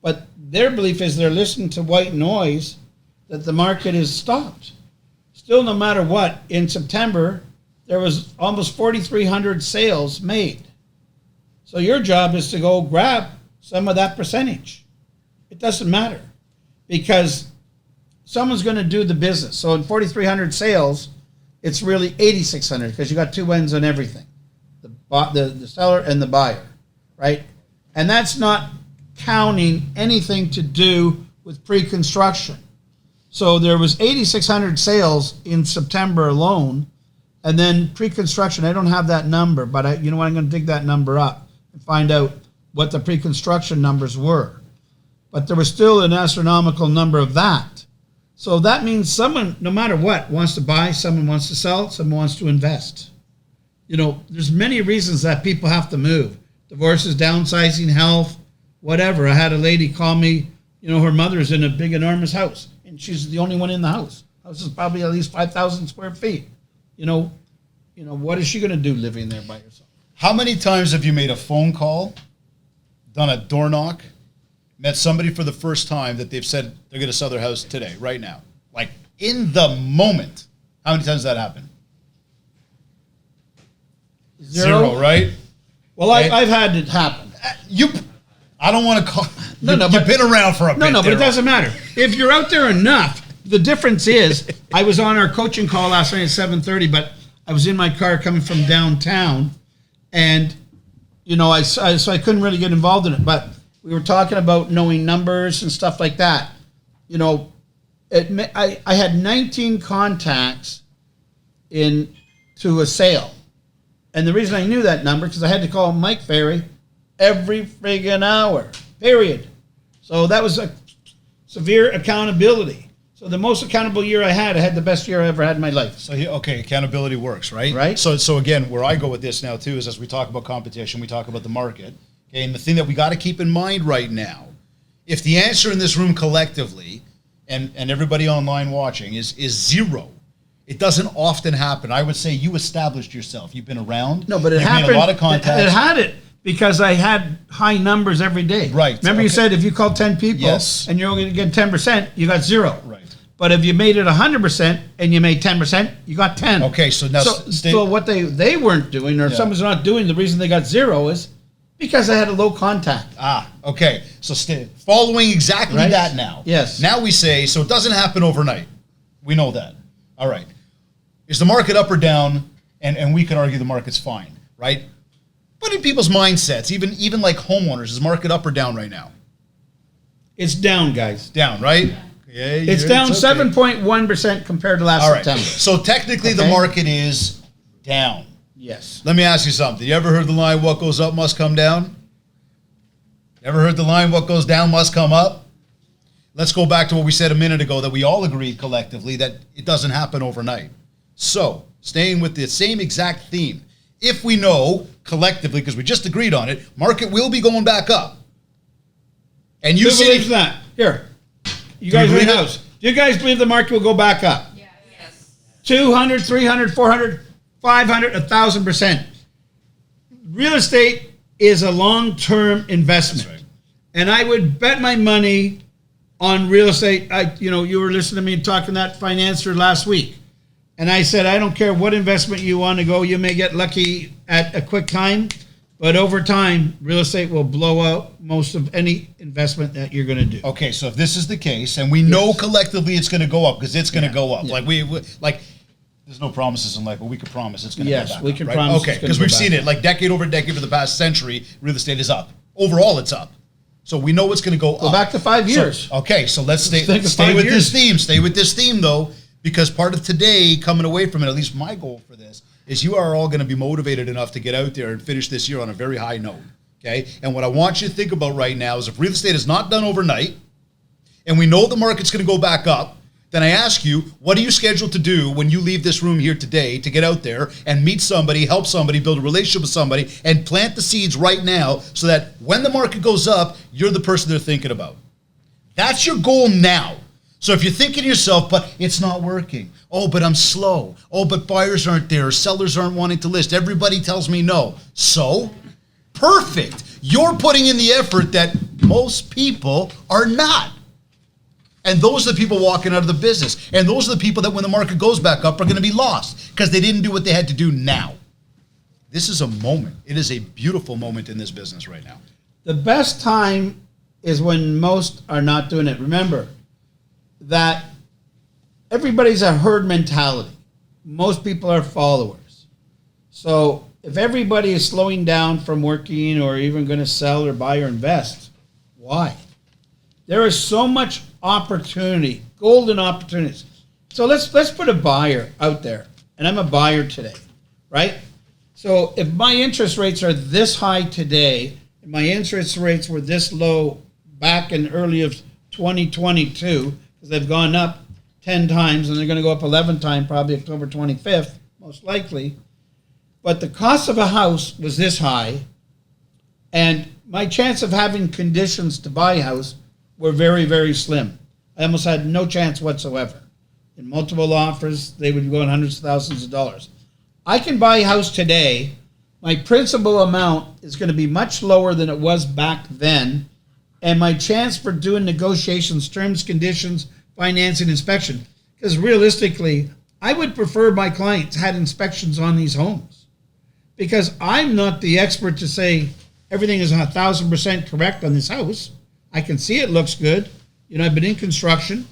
but their belief is they're listening to white noise that the market is stopped. Still, no matter what, in September, there was almost 4,300 sales made. So your job is to go grab some of that percentage. It doesn't matter because someone's going to do the business. So in 4,300 sales, it's really 8,600 because you got two ends on everything, the seller and the buyer, right? And that's not counting anything to do with pre-construction. So there was 8,600 sales in September alone, and then pre-construction, I don't have that number, but you know what, I'm going to dig that number up and find out what the pre-construction numbers were. But there was still an astronomical number of that. So that means someone, no matter what, wants to buy, someone wants to sell, someone wants to invest. You know, there's many reasons that people have to move. Divorces, downsizing, health, whatever. I had a lady call me, you know, her mother's in a big, enormous house, and she's the only one in the house. The house is probably at least 5,000 square feet. You know, what is she going to do living there by herself? How many times have you made a phone call, done a door knock, met somebody for the first time that they've said they're going to sell their house today, right now? Like, in the moment. How many times does that happen? Zero, right? Well, I've had it happen. I don't want to call. No, you've been around for a bit. No, but it doesn't matter. If you're out there enough, the difference is, I was on our coaching call last night at 7:30, but I was in my car coming from downtown, and you know, so I couldn't really get involved in it. But we were talking about knowing numbers and stuff like that. You know, I had 19 contacts to a sale, and the reason I knew that number because I had to call Mike Ferry every friggin' hour, period. So that was a severe accountability. So the most accountable year I had the best year I ever had in my life. So accountability works, right? Right. So again, where I go with this now too is as we talk about competition, we talk about the market. Okay, and the thing that we got to keep in mind right now, if the answer in this room collectively, and everybody online watching is zero, it doesn't often happen. I would say you established yourself. You've been around. No, but it happened. Made a lot of contacts. It had it. Because I had high numbers every day. Right. Remember you said if you called 10 people Yes. and you're only going to get 10%, you got zero. Right. But if you made it 100% and you made 10%, you got 10. Okay, so now... So what they weren't doing, or someone's not doing, the reason they got zero is because I had a low contact. Okay. So following exactly that now. Yes. Now we say, so it doesn't happen overnight. We know that. All right. Is the market up or down? And we could argue the market's fine, right? But in people's mindsets, even like homeowners, is the market up or down right now? It's down, guys. Down, right? Yeah, it's down 7.1% compared to last September. So technically the market is down. Yes. Let me ask you something. You ever heard the line, what goes up must come down? Ever heard the line, what goes down must come up? Let's go back to what we said a minute ago, that we all agreed collectively that it doesn't happen overnight. So, staying with the same exact theme, if we know collectively, because we just agreed on it, market will be going back up. And you Who believes that? Here. You guys are in the house. Do you guys believe the market will go back up? Yeah. Yes. 200, 300, 400, 500, 1,000%. Real estate is a long-term investment. That's right. And I would bet my money on real estate. You were listening to me talking that financier last week. And I said, I don't care what investment you want to go. You may get lucky at a quick time, but over time, real estate will blow out most of any investment that you're going to do. Okay, so if this is the case, and we know collectively it's going to go up, because it's going to go up. Yeah. Like there's no promises in life, but we could promise it's going to go back up. Yes, we can right? promise. Okay, because we've seen it, like decade over decade for the past century, real estate is up. Overall, it's up. So we know it's going to go up. Go back to 5 years. So let's stay with this theme. Stay with this theme, though. Because part of today, coming away from it, at least my goal for this, is you are all going to be motivated enough to get out there and finish this year on a very high note, okay? And what I want you to think about right now is if real estate is not done overnight, and we know the market's going to go back up, then I ask you, what are you scheduled to do when you leave this room here today to get out there and meet somebody, help somebody, build a relationship with somebody, and plant the seeds right now so that when the market goes up, you're the person they're thinking about. That's your goal now. So if you're thinking to yourself, but it's not working. Oh, but I'm slow. Oh, but buyers aren't there. Sellers aren't wanting to list. Everybody tells me no. So, perfect. You're putting in the effort that most people are not. And those are the people walking out of the business. And those are the people that when the market goes back up are going to be lost because they didn't do what they had to do now. This is a moment. It is a beautiful moment in this business right now. The best time is when most are not doing it. Remember that everybody's a herd mentality. Most people are followers. So if everybody is slowing down from working or even going to sell or buy or invest, why? There is so much opportunity, golden opportunities. So let's put a buyer out there, and I'm a buyer today, right? So if my interest rates are this high today, and my interest rates were this low back in early of 2022, because they've gone up 10 times, and they're going to go up 11 times, probably October 25th, most likely. But the cost of a house was this high, and my chance of having conditions to buy a house were very, very slim. I almost had no chance whatsoever. In multiple offers, they would go in hundreds of thousands of dollars. I can buy a house today. My principal amount is going to be much lower than it was back then, and my chance for doing negotiations, terms, conditions, financing, inspection, because realistically, I would prefer my clients had inspections on these homes, because I'm not the expert to say everything is 1,000% correct on this house. I can see it looks good. You know, I've been in construction,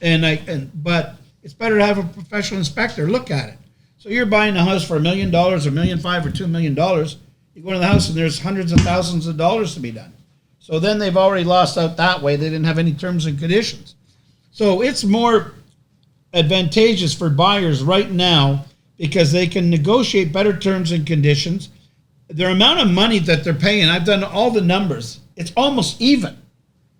but it's better to have a professional inspector look at it. So you're buying a house for $1 million, $1.5 million, or $2 million. You go into the house and there's hundreds of thousands of dollars to be done. So then they've already lost out that way. They didn't have any terms and conditions. So it's more advantageous for buyers right now because they can negotiate better terms and conditions. Their amount of money that they're paying, I've done all the numbers. It's almost even.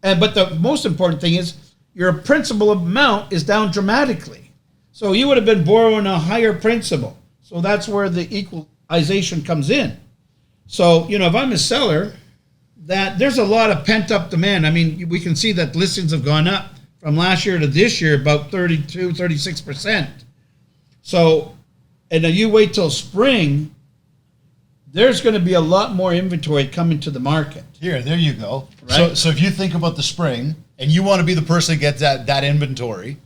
But the most important thing is your principal amount is down dramatically. So you would have been borrowing a higher principal. So that's where the equalization comes in. So, you know, if I'm a seller, that there's a lot of pent-up demand. I mean, we can see that listings have gone up from last year to this year about 32, 36%. So, and then you wait till spring, there's going to be a lot more inventory coming to the market. There you go. Right? So if you think about the spring and you want to be the person that gets that inventory,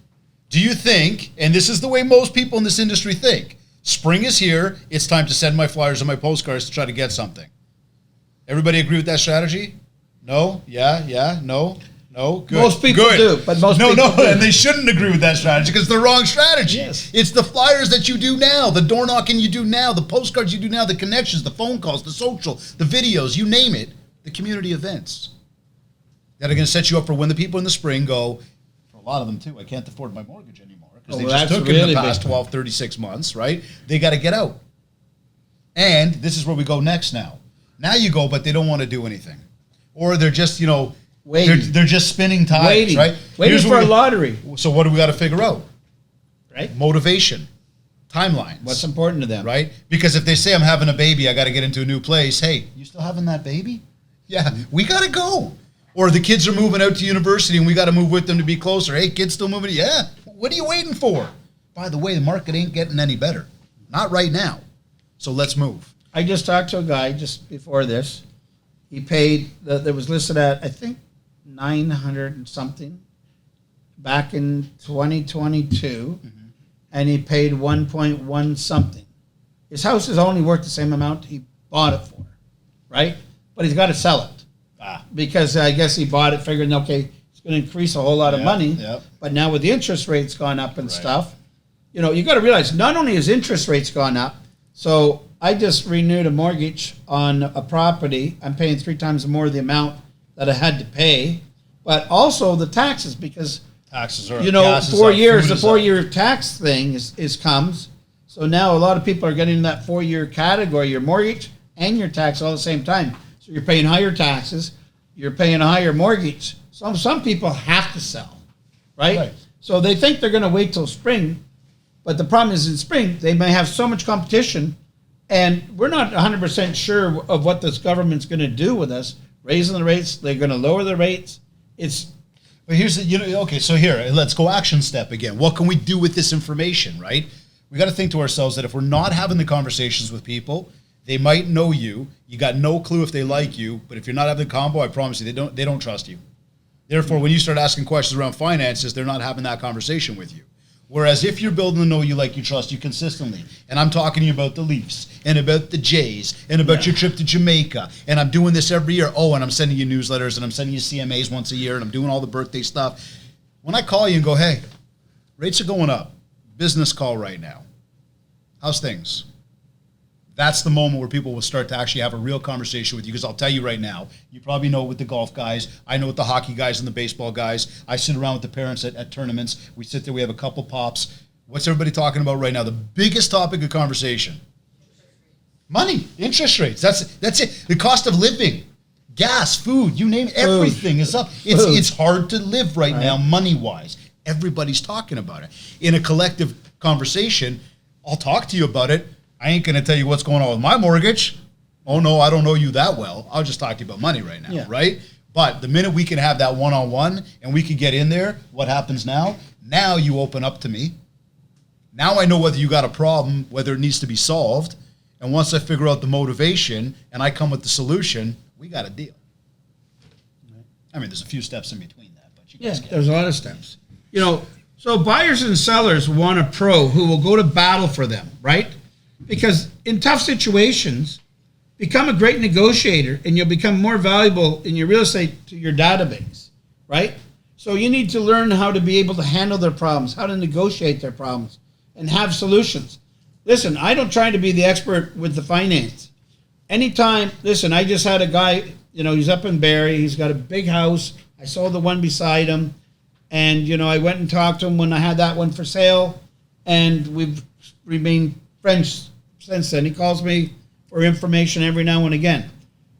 do you think, and this is the way most people in this industry think, spring is here, it's time to send my flyers and my postcards to try to get something? Everybody agree with that strategy? No? Yeah? No? Good. Most people do, but most people do. And they shouldn't agree with that strategy because it's the wrong strategy. Yes. It's the flyers that you do now, the door knocking you do now, the postcards you do now, the connections, the phone calls, the social, the videos, you name it, the community events that are going to set you up for when the people in the spring go, for a lot of them too, I can't afford my mortgage anymore because they just took it in the past 12, 36 months, right? They got to get out. And this is where we go next now. Now you go, but they don't want to do anything. Or they're just, you know, they're just spinning tires, right? Waiting for a lottery. So what do we got to figure out? Right? Motivation, timelines. What's important to them? Right? Because if they say I'm having a baby, I got to get into a new place. Hey, you still having that baby? Yeah, we got to go. Or the kids are moving out to university and we got to move with them to be closer. Hey, kids still moving? Yeah. What are you waiting for? By the way, the market ain't getting any better. Not right now. So let's move. I just talked to a guy just before this. He paid, that was listed at, I think, 900 and something back in 2022, and he paid 1.1 something. His house is only worth the same amount he bought it for, right? But he's got to sell it because I guess he bought it figuring, okay, it's going to increase a whole lot of money. But now with the interest rates gone up and stuff, you know, you got to realize not only has interest rates gone up, so I just renewed a mortgage on a property. I'm paying 3 times more the amount that I had to pay, but also the taxes because taxes are, you know, 4 years, the 4-year tax thing is comes. So now a lot of people are getting in that 4-year category, your mortgage and your tax all at the same time. So you're paying higher taxes, you're paying a higher mortgage. Some people have to sell, right? So they think they're going to wait till spring, but the problem is in spring, they may have so much competition and we're not 100% sure of what this government's going to do with us. Raising the rates, they're going to lower the rates. But here's okay, so here, let's go action step again. What can we do with this information, right? We got to think to ourselves that if we're not having the conversations with people, they might know you. You got no clue if they like you, but if you're not having the combo, I promise you, they don't trust you. Therefore, when you start asking questions around finances, they're not having that conversation with you. Whereas if you're building the know you, like you, trust you consistently, and I'm talking to you about the Leafs and about the Jays and about your trip to Jamaica, and I'm doing this every year. Oh, and I'm sending you newsletters and I'm sending you CMAs once a year and I'm doing all the birthday stuff. When I call you and go, hey, rates are going up, business call right now. How's things? That's the moment where people will start to actually have a real conversation with you, because I'll tell you right now, you probably know with the golf guys, I know with the hockey guys and the baseball guys, I sit around with the parents at tournaments, we sit there, we have a couple pops. What's everybody talking about right now? The biggest topic of conversation? Money, interest rates, that's it. The cost of living, gas, food, you name it, everything is up. It's hard to live right now money-wise. Everybody's talking about it. In a collective conversation, I'll talk to you about it. I ain't going to tell you what's going on with my mortgage. Oh, no, I don't know you that well. I'll just talk to you about money right now, right? But the minute we can have that one-on-one and we can get in there, what happens now? Now you open up to me. Now I know whether you got a problem, whether it needs to be solved. And once I figure out the motivation and I come with the solution, we got a deal. I mean, there's a few steps in between that, but you guys get it. There's a lot of steps. So buyers and sellers want a pro who will go to battle for them, right? Because in tough situations, become a great negotiator and you'll become more valuable in your real estate to your database, right? So you need to learn how to be able to handle their problems, how to negotiate their problems, and have solutions. Listen, I don't try to be the expert with the finance. Anytime, listen, I just had a guy, he's up in Barrie, he's got a big house. I sold the one beside him. And, I went and talked to him when I had that one for sale, and we've remained friends since then. He calls me for information every now and again.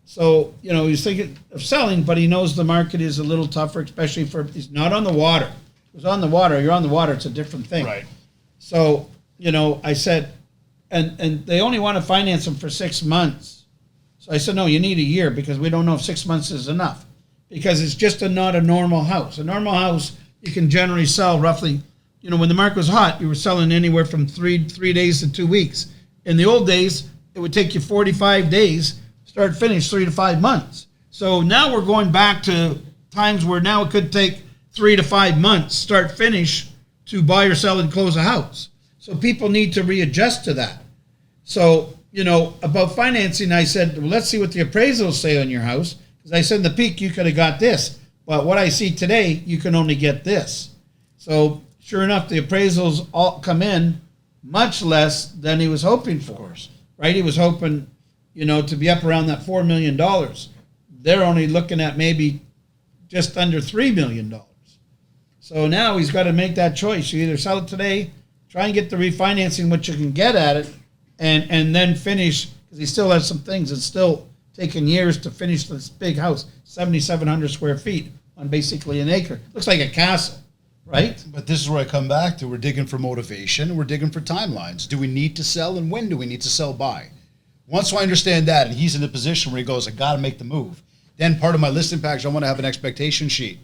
So, he's thinking of selling, but he knows the market is a little tougher, especially he's not on the water. If he's on the water, you're on the water, it's a different thing. Right. So, I said, and they only want to finance him for 6 months. So I said, no, you need a year, because we don't know if 6 months is enough. Because it's just not a normal house. A normal house, you can generally sell roughly, when the market was hot, you were selling anywhere from three days to 2 weeks. In the old days, it would take you 45 days, start finish, 3 to 5 months. So now we're going back to times where now it could take 3 to 5 months, start finish, to buy or sell and close a house. So people need to readjust to that. So, about financing, I said, well, let's see what the appraisals say on your house. I said in the peak, you could have got this. But what I see today, you can only get this. So sure enough, the appraisals all come in much less than he was hoping for. Of course. Right? He was hoping, to be up around that $4 million. They're only looking at maybe just under $3 million. So now he's got to make that choice. You either sell it today, try and get the refinancing, what you can get at it, and then finish, because he still has some things. It's still taken years to finish this big house, 7,700 square feet on basically an acre. Looks like a castle, right? But this is where I come back to. We're digging for motivation. We're digging for timelines. Do we need to sell, and when do we need to sell by? Once I understand that, and he's in a position where he goes, I got to make the move, then part of my listing package, I want to have an expectation sheet.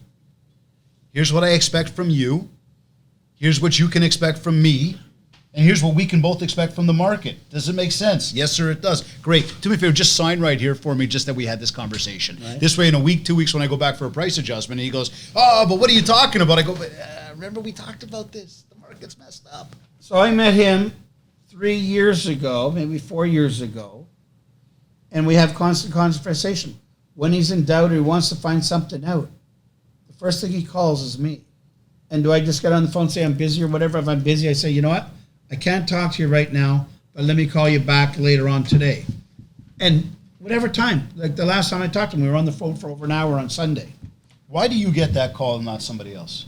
Here's what I expect from you. Here's what you can expect from me. And here's what we can both expect from the market. Does it make sense? Yes, sir, it does. Great. Do me a favor, just sign right here for me, just that we had this conversation. Right. This way, in a week, 2 weeks, when I go back for a price adjustment, and he goes, oh, but what are you talking about? I go, remember we talked about this. The market's messed up. So I met him 3 years ago, maybe 4 years ago, and we have constant conversation. When he's in doubt or he wants to find something out, the first thing he calls is me. And do I just get on the phone and say I'm busy or whatever? If I'm busy, I say, you know what? I can't talk to you right now, but let me call you back later on today. And whatever time, like the last time I talked to him, we were on the phone for over an hour on Sunday. Why do you get that call and not somebody else?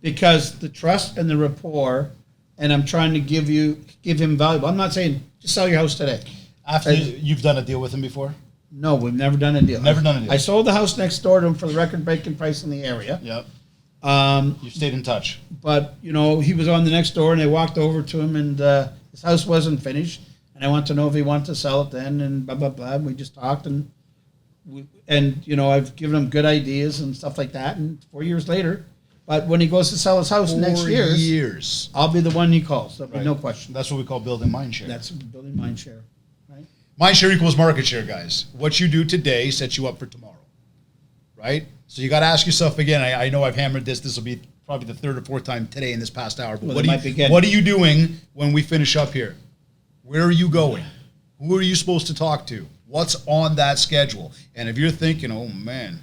Because the trust and the rapport, and I'm trying to give him value. I'm not saying just sell your house today. After you've done a deal with him before? No, we've never done a deal. Never done a deal. I sold the house next door to him for the record-breaking price in the area. Yep. You stayed in touch. But, he was on the next door, and I walked over to him, and his house wasn't finished. And I wanted to know if he wanted to sell it then, and blah, blah, blah. And we just talked, and and I've given him good ideas and stuff like that. And 4 years later, but when he goes to sell his house next 4 year, years, I'll be the one he calls. There'll be Right. no question. That's what we call building Mindshare. That's building Mindshare, right? Mindshare equals market share, guys. What you do today sets you up for tomorrow, right? So you got to ask yourself again. I know I've hammered this. This will be probably the third or fourth time today in this past hour. But Well, what it might begin. are you doing when we finish up here? Where are you going? Who are you supposed to talk to? What's on that schedule? And if you're thinking, oh man,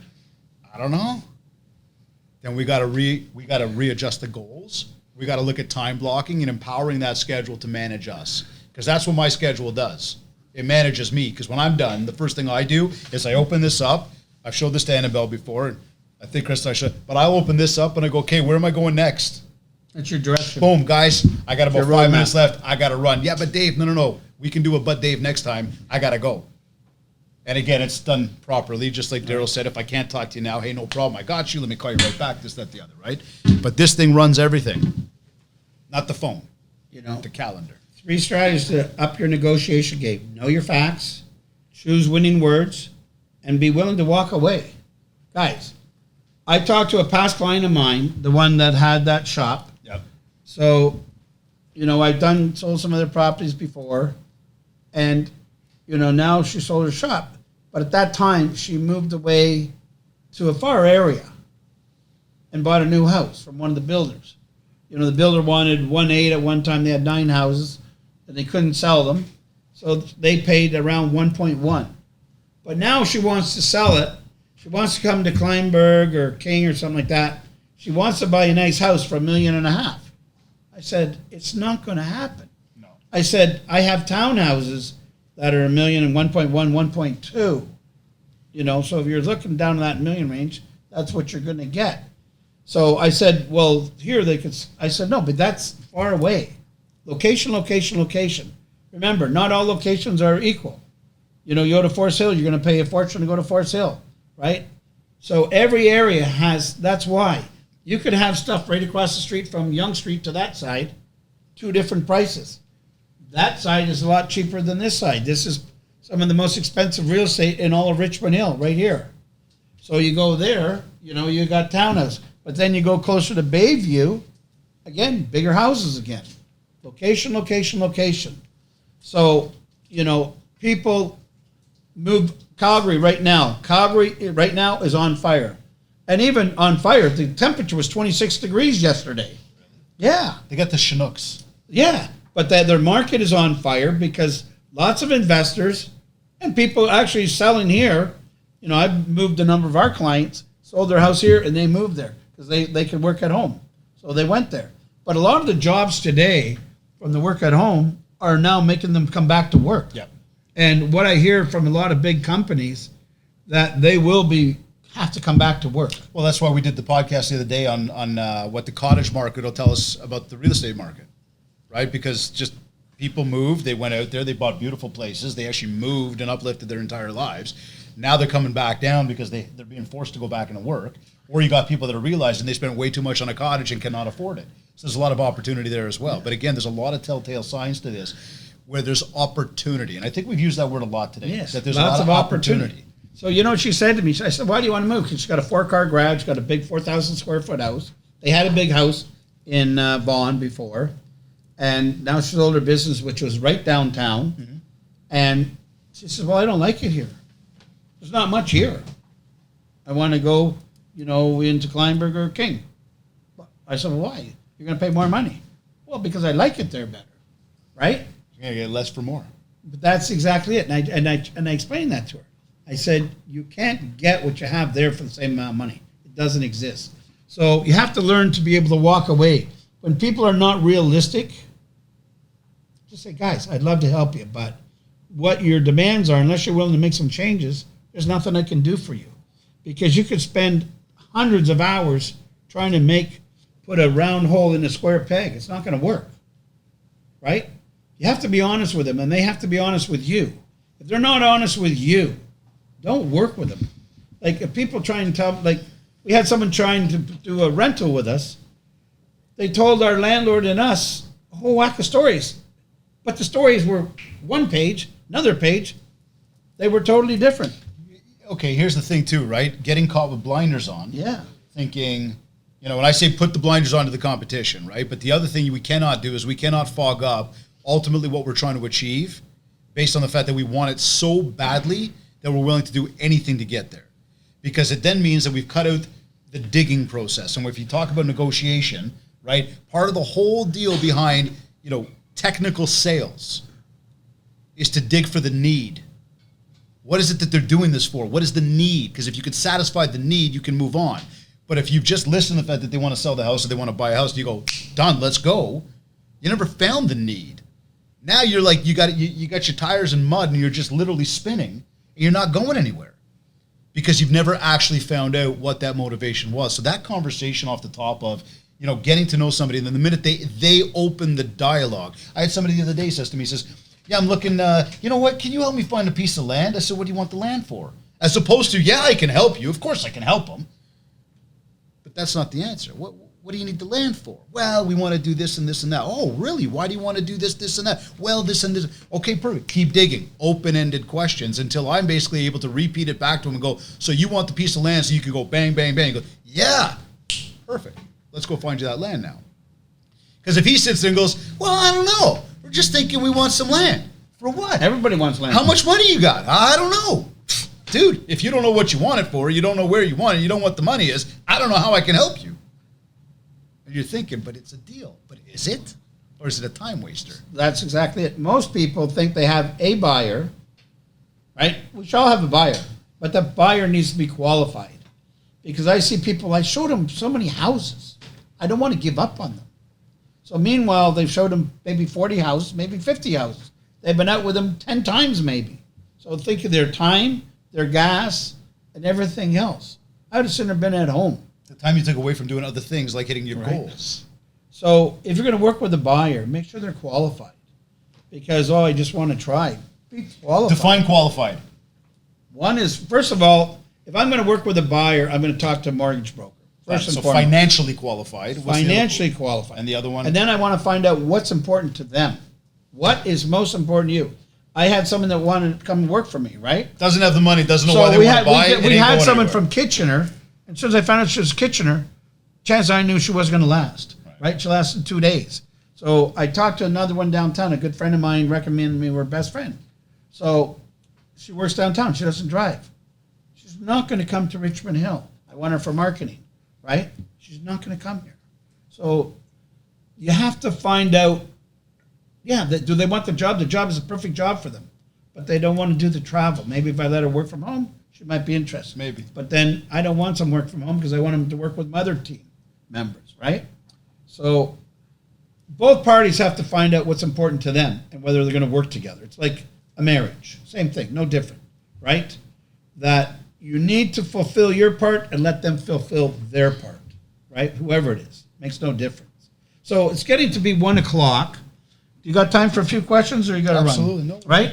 I don't know, then we got to readjust the goals. We got to look at time blocking and empowering that schedule to manage us, because that's what my schedule does. It manages me, because when I'm done, the first thing I do is I open this up. I've showed this to Annabelle before, and I think Chris, I should, but I'll open this up and I go, okay, where am I going next? That's your direction. Boom, guys, I got about Your 5 roadmap. minutes left. I got to run. Yeah, but Dave, no. We can do a but Dave next time. I got to go. And again, it's done properly, just like Daryl said. If I can't talk to you now, hey, no problem. I got you. Let me call you right back. This, that, the other, right? But this thing runs everything. Not the phone, the calendar. 3 strategies to up your negotiation game. Know your facts, choose winning words, and be willing to walk away. Guys, I talked to a past client of mine, the one that had that shop. Yep. So, I've sold some other properties before, and, now she sold her shop. But at that time, she moved away to a far area and bought a new house from one of the builders. The builder wanted 1.8 at one time. They had 9 houses, and they couldn't sell them. So they paid around 1.1. But now she wants to sell it. She wants to come to Kleinberg or King or something like that. She wants to buy a nice house for $1.5 million. I said, it's not going to happen. No. I said, I have townhouses that are $1 million and 1.1, 1.2. So if you're looking down to that million range, that's what you're going to get. So I said, well, here they could. I said, no, but that's far away. Location, location, location. Remember, not all locations are equal. You go to Forest Hill, you're going to pay a fortune to go to Forest Hill, right? So every area has, that's why. You could have stuff right across the street from Yonge Street to that side, 2 different prices. That side is a lot cheaper than this side. This is some of the most expensive real estate in all of Richmond Hill, right here. So you go there, you got townhouse. But then you go closer to Bayview, again, bigger houses again. Location, location, location. So, people move. Calgary right now is on fire. And even on fire, the temperature was 26 degrees yesterday. Yeah. They got the Chinooks. Yeah. But their market is on fire because lots of investors and people actually selling here. I've moved a number of our clients, sold their house here, and they moved there because they could work at home. So they went there. But a lot of the jobs today from the work at home are now making them come back to work. Yep. And what I hear from a lot of big companies, that they will have to come back to work. Well, that's why we did the podcast the other day on what the cottage market will tell us about the real estate market, right? Because just people moved, they went out there, they bought beautiful places, they actually moved and uplifted their entire lives. Now they're coming back down because they're being forced to go back into work. Or you got people that are realizing they spent way too much on a cottage and cannot afford it. So there's a lot of opportunity there as well. But again, there's a lot of telltale signs to this where there's opportunity. And I think we've used that word a lot today. Yes, that there's lots a lot of opportunity. So what she said to me? I said, why do you want to move? Because she's got a 4-car garage, got a big 4,000 square foot house. They had a big house in Vaughan before. And now she sold her business, which was right downtown. Mm-hmm. And she said, well, I don't like it here. There's not much here. I want to go, into Kleinberg or King. I said, well, why? You're going to pay more money. Well, because I like it there better, right? You're going to get less for more. But that's exactly it. And I explained that to her. I said, you can't get what you have there for the same amount of money. It doesn't exist. So you have to learn to be able to walk away. When people are not realistic, just say, guys, I'd love to help you, but what your demands are, unless you're willing to make some changes, there's nothing I can do for you. Because you could spend hundreds of hours trying to put a round hole in a square peg. It's not going to work, right? You have to be honest with them, and they have to be honest with you. If they're not honest with you, don't work with them. Like, if people try and tell, like, we had someone trying to do a rental with us. They told our landlord and us a whole whack of stories. But the stories were one page, another page. They were totally different. okay, here's the thing too, right? Getting caught with blinders on. Yeah. Thinking, when I say put the blinders on to the competition, right? But the other thing we cannot do is we cannot fog up ultimately what we're trying to achieve based on the fact that we want it so badly that we're willing to do anything to get there. Because it then means that we've cut out the digging process. And if you talk about negotiation, right, part of the whole deal behind, technical sales is to dig for the need. What is it that they're doing this for? What is the need? Because if you could satisfy the need, you can move on. But if you've just listened to the fact that they want to sell the house or they want to buy a house, you go, done, let's go. You never found the need. Now you're like, you got your tires in mud and you're just literally spinning and you're not going anywhere because you've never actually found out what that motivation was. So that conversation off the top of, getting to know somebody, and then the minute they open the dialogue. I had somebody the other day says to me, he says, yeah, I'm looking, you know what, can you help me find a piece of land? I said, what do you want the land for? As opposed to, yeah, I can help you. Of course I can help them. But that's not the answer. What do you need the land for? Well, we want to do this and this and that. Oh, really? Why do you want to do this, this, and that? Well, this and this. Okay, perfect. Keep digging. Open-ended questions until I'm basically able to repeat it back to him and go, so you want the piece of land so you can go bang, bang, bang. Go, yeah, perfect. Let's go find you that land now. Because if he sits there and goes, well, I don't know. We're just thinking we want some land. For what? Everybody wants land. How much money you got? I don't know. Dude, if you don't know what you want it for, you don't know where you want it, you don't know what the money is, I don't know how I can help you. And you're thinking, but it's a deal. But is it? Or is it a time waster? That's exactly it. Most people think they have a buyer, right? We should all have a buyer, but the buyer needs to be qualified. Because I see people, I showed them so many houses. I don't want to give up on them. So meanwhile, they've showed them maybe 40 houses, maybe 50 houses. They've been out with them 10 times maybe. So think of their time, their gas, and everything else. I would have sooner been at home. The time you took away from doing other things like hitting your goals. So if you're going to work with a buyer, make sure they're qualified. Because, I just want to try. Be qualified. Define qualified. One is, first of all, if I'm going to work with a buyer, I'm going to talk to a mortgage broker. First and so foremost. financially qualified. Financially qualified. And the other one? And then I want to find out what's important to them. What is most important to you? I had someone that wanted to come and work for me, right? Doesn't have the money, doesn't know why they want to buy it. We had someone from Kitchener. And as soon as I found out she was Kitchener, chances I knew she wasn't going to last, right? She lasted 2 days. So I talked to another one downtown. A good friend of mine recommended me her best friend. So she works downtown. She doesn't drive. She's not going to come to Richmond Hill. I want her for marketing, right? She's not going to come here. So you have to find out, do they want the job? The job is a perfect job for them. But they don't want to do the travel. Maybe if I let her work from home, she might be interested. Maybe. But then I don't want some work from home because I want them to work with my other team members, right? So both parties have to find out what's important to them and whether they're going to work together. It's like a marriage. Same thing, no different, right? That you need to fulfill your part and let them fulfill their part, right? Whoever it is. Makes no difference. So it's getting to be 1 o'clock. You got time for a few questions or you got to run? Absolutely. No. Right?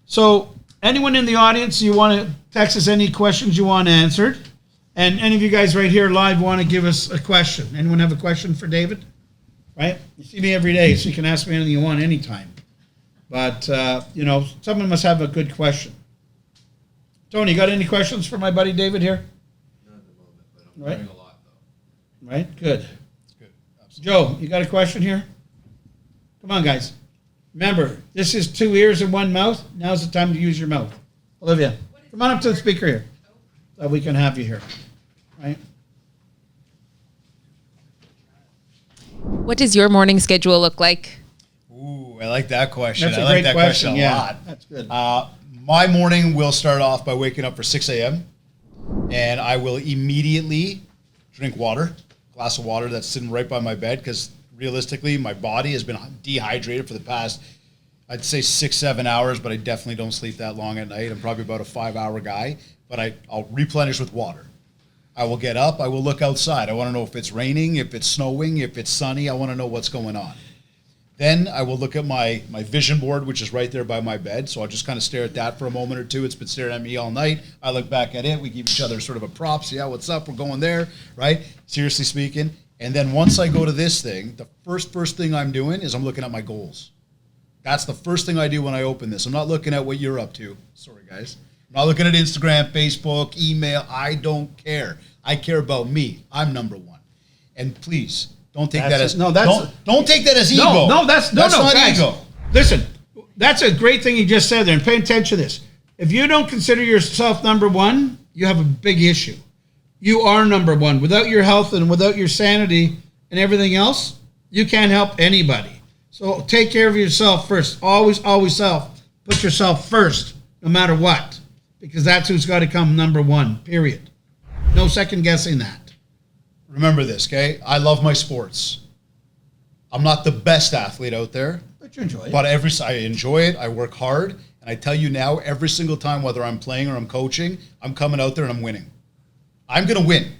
So anyone in the audience, you want to text us any questions you want answered. And any of you guys right here live want to give us a question. Anyone have a question for David? Right? You see me every day, so you can ask me anything you want anytime. But, someone must have a good question. Tony, you got any questions for my buddy David here? Not at the moment, but I'm learning a lot, though. Right? Good. It's good. Absolutely. Joe, you got a question here? Come on, guys. Remember, this is 2 ears and 1 mouth. Now's the time to use your mouth. Olivia, come on up to the speaker here so we can have you here. Right? What does your morning schedule look like? Ooh, I like that question. That's a I like great that question a lot. That's good. My morning will start off by waking up for 6 a.m. and I will immediately drink water, glass of water that's sitting right by my bed because realistically my body has been dehydrated for the past, I'd say 6-7 hours, but I definitely don't sleep that long at night. I'm probably about a 5-hour guy, but I'll replenish with water. I will get up. I will look outside. I want to know if it's raining, if it's snowing, if it's sunny. I want to know what's going on. Then I will look at my vision board, which is right there by my bed. So I'll just kind of stare at that for a moment or two. It's been staring at me all night. I look back at it. We give each other sort of a props. Yeah, what's up? We're going there, right? Seriously speaking. And then once I go to this thing, the first thing I'm doing is I'm looking at my goals. That's the first thing I do when I open this. I'm not looking at what you're up to. Sorry, guys. I'm not looking at Instagram, Facebook, email. I don't care. I care about me. I'm number one. And please, don't take that as don't take that as ego. That's not guys, ego. Listen, that's a great thing you just said there, and pay attention to this. If you don't consider yourself number one, you have a big issue. You are number one. Without your health and without your sanity and everything else, you can't help anybody. So take care of yourself first. Always, always self. Put yourself first, no matter what, because that's who's got to come number one, period. No second guessing that. Remember this, okay? I love my sports. I'm not the best athlete out there. But you enjoy it. But I enjoy it. I work hard. And I tell you now, every single time, whether I'm playing or I'm coaching, I'm coming out there and I'm winning. I'm going to win.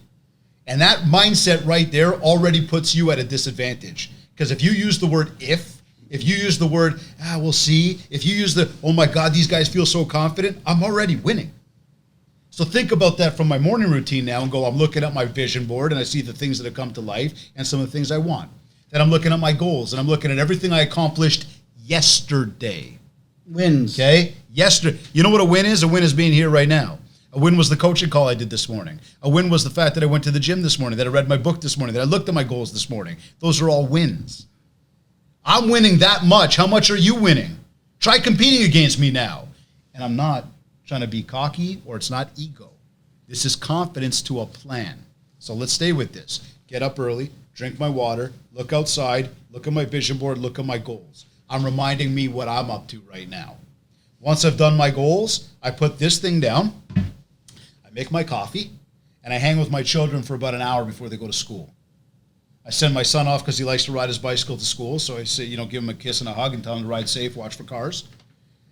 And that mindset right there already puts you at a disadvantage. Because if you use the word if you use the word, we'll see, if you use the, oh my God, these guys feel so confident, I'm already winning. So think about that from my morning routine now and go, I'm looking at my vision board and I see the things that have come to life and some of the things I want. Then I'm looking at my goals and I'm looking at everything I accomplished yesterday. Wins. Okay? Yesterday. You know what a win is? A win is being here right now. A win was the coaching call I did this morning. A win was the fact that I went to the gym this morning, that I read my book this morning, that I looked at my goals this morning. Those are all wins. I'm winning that much. How much are you winning? Try competing against me now. And I'm not trying to be cocky, or it's not ego. This is confidence to a plan. So let's stay with this. Get up early, drink my water, look outside, look at my vision board, look at my goals. I'm reminding me what I'm up to right now. Once I've done my goals, I put this thing down, I make my coffee, and I hang with my children for about an hour before they go to school. I send my son off because he likes to ride his bicycle to school, so I say, give him a kiss and a hug and tell him to ride safe, watch for cars.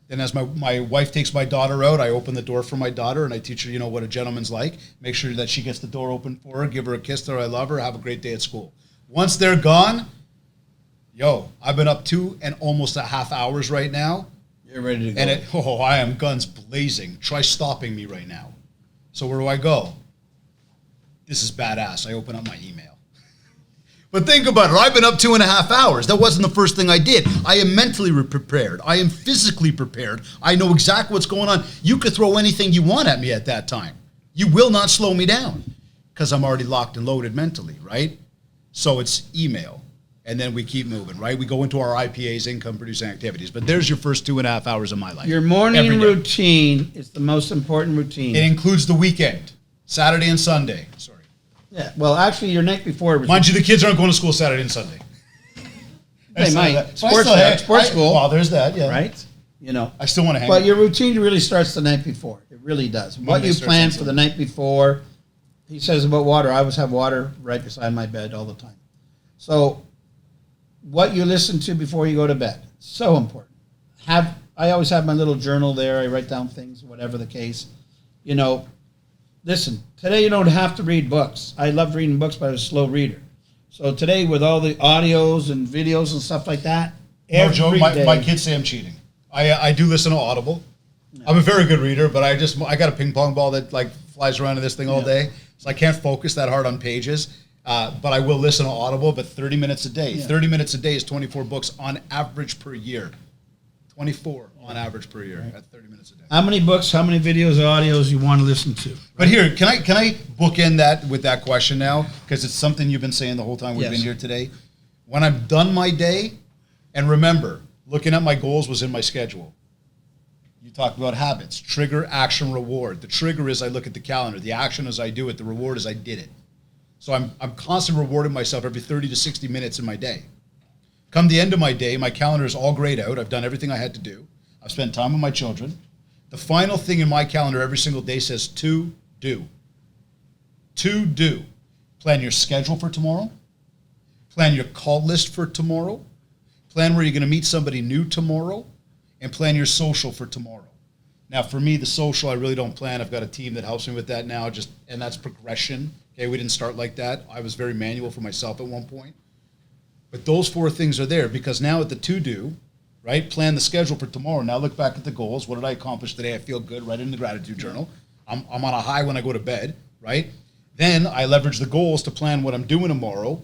Then as my wife takes my daughter out, I open the door for my daughter and I teach her, what a gentleman's like. Make sure that she gets the door open for her, give her a kiss, tell her I love her, have a great day at school. Once they're gone, I've been up 2 and almost a half hours right now. You're ready to go. And I am guns blazing. Try stopping me right now. So where do I go? This is badass. I open up my email. But think about it. I've been up 2.5 hours. That wasn't the first thing I did. I am mentally prepared. I am physically prepared. I know exactly what's going on. You could throw anything you want at me at that time. You will not slow me down because I'm already locked and loaded mentally, right? So it's email. And then we keep moving, right? We go into our IPAs, income producing activities. But there's your first 2.5 hours of my life. Your morning routine is the most important routine. It includes the weekend, Saturday and Sunday. Sorry. Yeah, well, actually, your night before was... Mind you, the kids aren't going to school Saturday and Sunday. They might. Sports school. Well, there's that, yeah. Right? I still want to hang But out. your routine really starts the night before. It really does. What you plan for the night before. He says about water. I always have water right beside my bed all the time. So what you listen to before you go to bed, so important. I always have my little journal there. I write down things, whatever the case. Listen, today you don't have to read books. I loved reading books, but I was a slow reader. So today with all the audios and videos and stuff like that, No joke, my kids say I'm cheating. I do listen to Audible. Yeah. I'm a very good reader, but I got a ping pong ball that flies around in this thing all day, so I can't focus that hard on pages. But I will listen to Audible, but 30 minutes a day. Yeah. 30 minutes a day is 24 books on average per year. 24 on average per year at 30 minutes a day. How many books, how many videos, audios you want to listen to? Right? But here, can I bookend that with that question now? Because it's something you've been saying the whole time we've been here today. When I'm done my day, and remember, looking at my goals was in my schedule. You talked about habits, trigger, action, reward. The trigger is I look at the calendar. The action is I do it. The reward is I did it. So I'm constantly rewarding myself every 30 to 60 minutes in my day. Come the end of my day, my calendar is all grayed out. I've done everything I had to do. I've spent time with my children. The final thing in my calendar every single day says to do. To do. Plan your schedule for tomorrow. Plan your call list for tomorrow. Plan where you're going to meet somebody new tomorrow. And plan your social for tomorrow. Now, for me, the social, I really don't plan. I've got a team that helps me with that now, and that's progression. Okay, we didn't start like that. I was very manual for myself at one point. But those 4 things are there because now at the to-do, right, plan the schedule for tomorrow. Now look back at the goals. What did I accomplish today? I feel good. Write it in the gratitude journal. I'm on a high when I go to bed, right? Then I leverage the goals to plan what I'm doing tomorrow.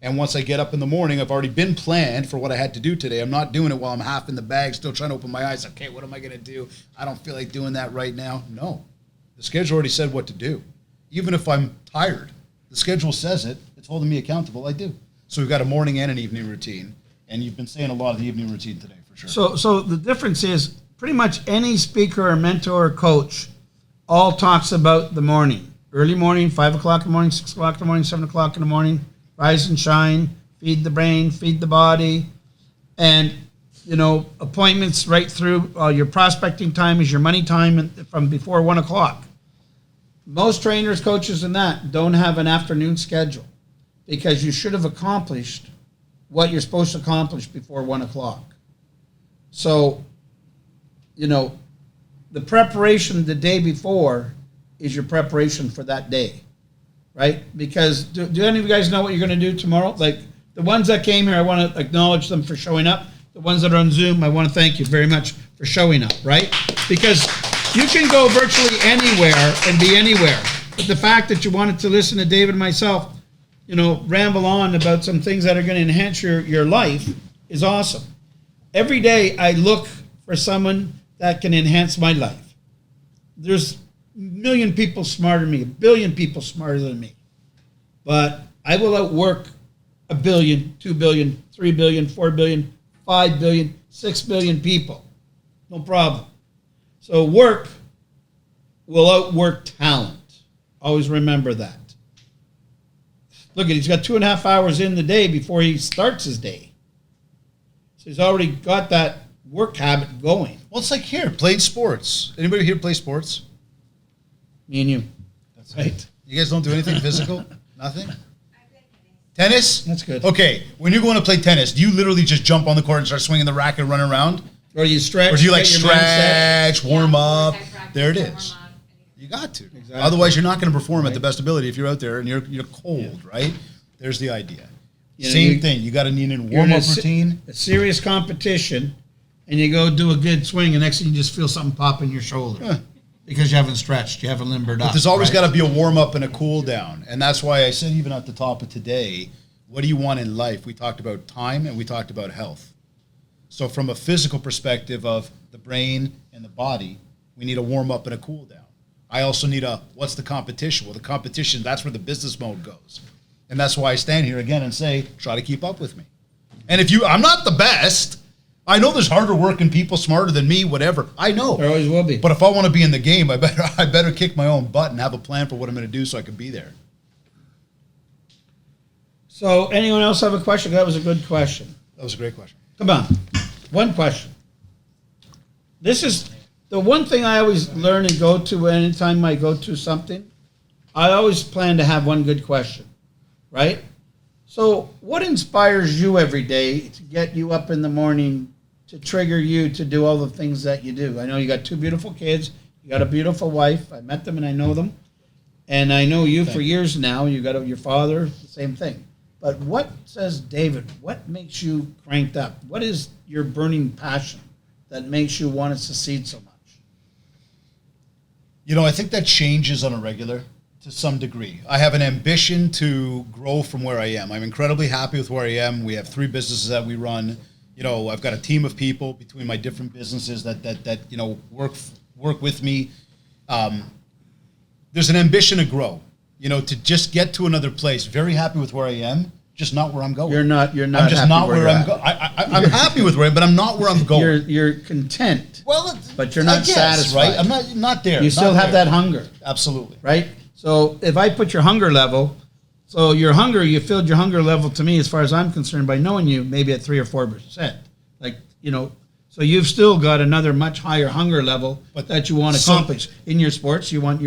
And once I get up in the morning, I've already been planned for what I had to do today. I'm not doing it while I'm half in the bag, still trying to open my eyes. Okay, what am I going to do? I don't feel like doing that right now. No. The schedule already said what to do. Even if I'm tired, the schedule says it. It's holding me accountable. I do. So we've got a morning and an evening routine. And you've been saying a lot of the evening routine today, for sure. So the difference is pretty much any speaker or mentor or coach all talks about the morning. Early morning, 5 o'clock in the morning, 6 o'clock in the morning, 7 o'clock in the morning. Rise and shine, feed the brain, feed the body. And, appointments right through. Your prospecting time is your money time from before 1 o'clock. Most trainers, coaches, and that don't have an afternoon schedule because you should have accomplished what you're supposed to accomplish before 1 o'clock. So, the preparation the day before is your preparation for that day, right? Because do any of you guys know what you're going to do tomorrow? Like the ones that came here, I want to acknowledge them for showing up. The ones that are on Zoom, I want to thank you very much for showing up, right? Because you can go virtually anywhere and be anywhere. But the fact that you wanted to listen to David and myself, ramble on about some things that are going to enhance your life is awesome. Every day I look for someone that can enhance my life. There's a million people smarter than me, a billion people smarter than me. But I will outwork 1 billion, 2 billion, 3 billion, 4 billion, 5 billion, 6 billion people. No problem. So work will outwork talent. Always remember that. Look, he's got 2.5 hours in the day before he starts his day. So he's already got that work habit going. Well, it's like here, playing sports. Anybody here play sports? Me and you. That's right. You guys don't do anything physical? Nothing? Tennis? That's good. Okay, when you're going to play tennis, do you literally just jump on the court and start swinging the racket and run around? Or you stretch? Or do you like get your mindset? stretch, warm up? There it is. You got to. Exactly. Otherwise, you're not going to perform at the best ability if you're out there and you're cold, right? There's the idea. Same thing. You got to need a warm-up routine. A serious competition, and you go do a good swing, and next thing you just feel something pop in your shoulder because you haven't stretched, you haven't limbered up. But there's always got to be a warm-up and a cool-down, and that's why I said even at the top of today, what do you want in life? We talked about time, and we talked about health. So from a physical perspective of the brain and the body, we need a warm-up and a cool-down. I also need what's the competition? Well, the competition, that's where the business mode goes. And that's why I stand here again and say, try to keep up with me. And I'm not the best. I know there's harder working people, smarter than me, whatever. I know. There always will be. But if I want to be in the game, I better kick my own butt and have a plan for what I'm going to do so I can be there. So anyone else have a question? That was a good question. That was a great question. Come on. One question. This is the one thing I always learn and go to anytime I go to something. I always plan to have one good question, right? So what inspires you every day to get you up in the morning, to trigger you to do all the things that you do? I know you got 2 beautiful kids. You got a beautiful wife. I met them and I know them. And I know you for years now. You got your father, the same thing. But what says David? What makes you cranked up? What is your burning passion that makes you want to succeed so much? I think that changes on a regular to some degree. I have an ambition to grow from where I am. I'm incredibly happy with where I am. We have 3 businesses that we run. I've got a team of people between my different businesses that work with me. There's an ambition to grow, to just get to another place. Very happy with where I am, just not where I'm going. You're not. I'm just not where I'm going. I'm happy with where I am, but I'm not where I'm going. You're content. Well, but you're not satisfied. Right? I'm not there. You still have that hunger. Absolutely. Right? So if I put your hunger level, you filled your hunger level to me, as far as I'm concerned, by knowing you, maybe at 3 or 4%. So you've still got another much higher hunger level that you want to accomplish in your sports. You want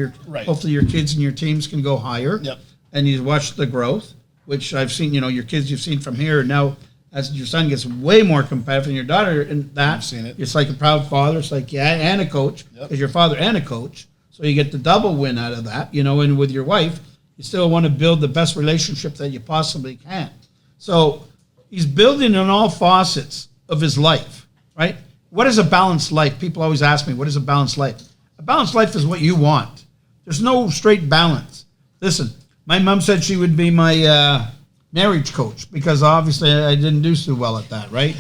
hopefully your kids and your teams can go higher. Yep. And you watch the growth, which I've seen, your kids you've seen from here. Now, as your son gets way more competitive and your daughter, and that, I've seen it. It's like a proud father. It's like, and a coach, because your father and a coach. So you get the double win out of that, and with your wife, you still want to build the best relationship that you possibly can. So he's building on all facets of his life, right? What is a balanced life? People always ask me, what is a balanced life? A balanced life is what you want. There's no straight balance. Listen, my mom said she would be my marriage coach because obviously I didn't do so well at that, right?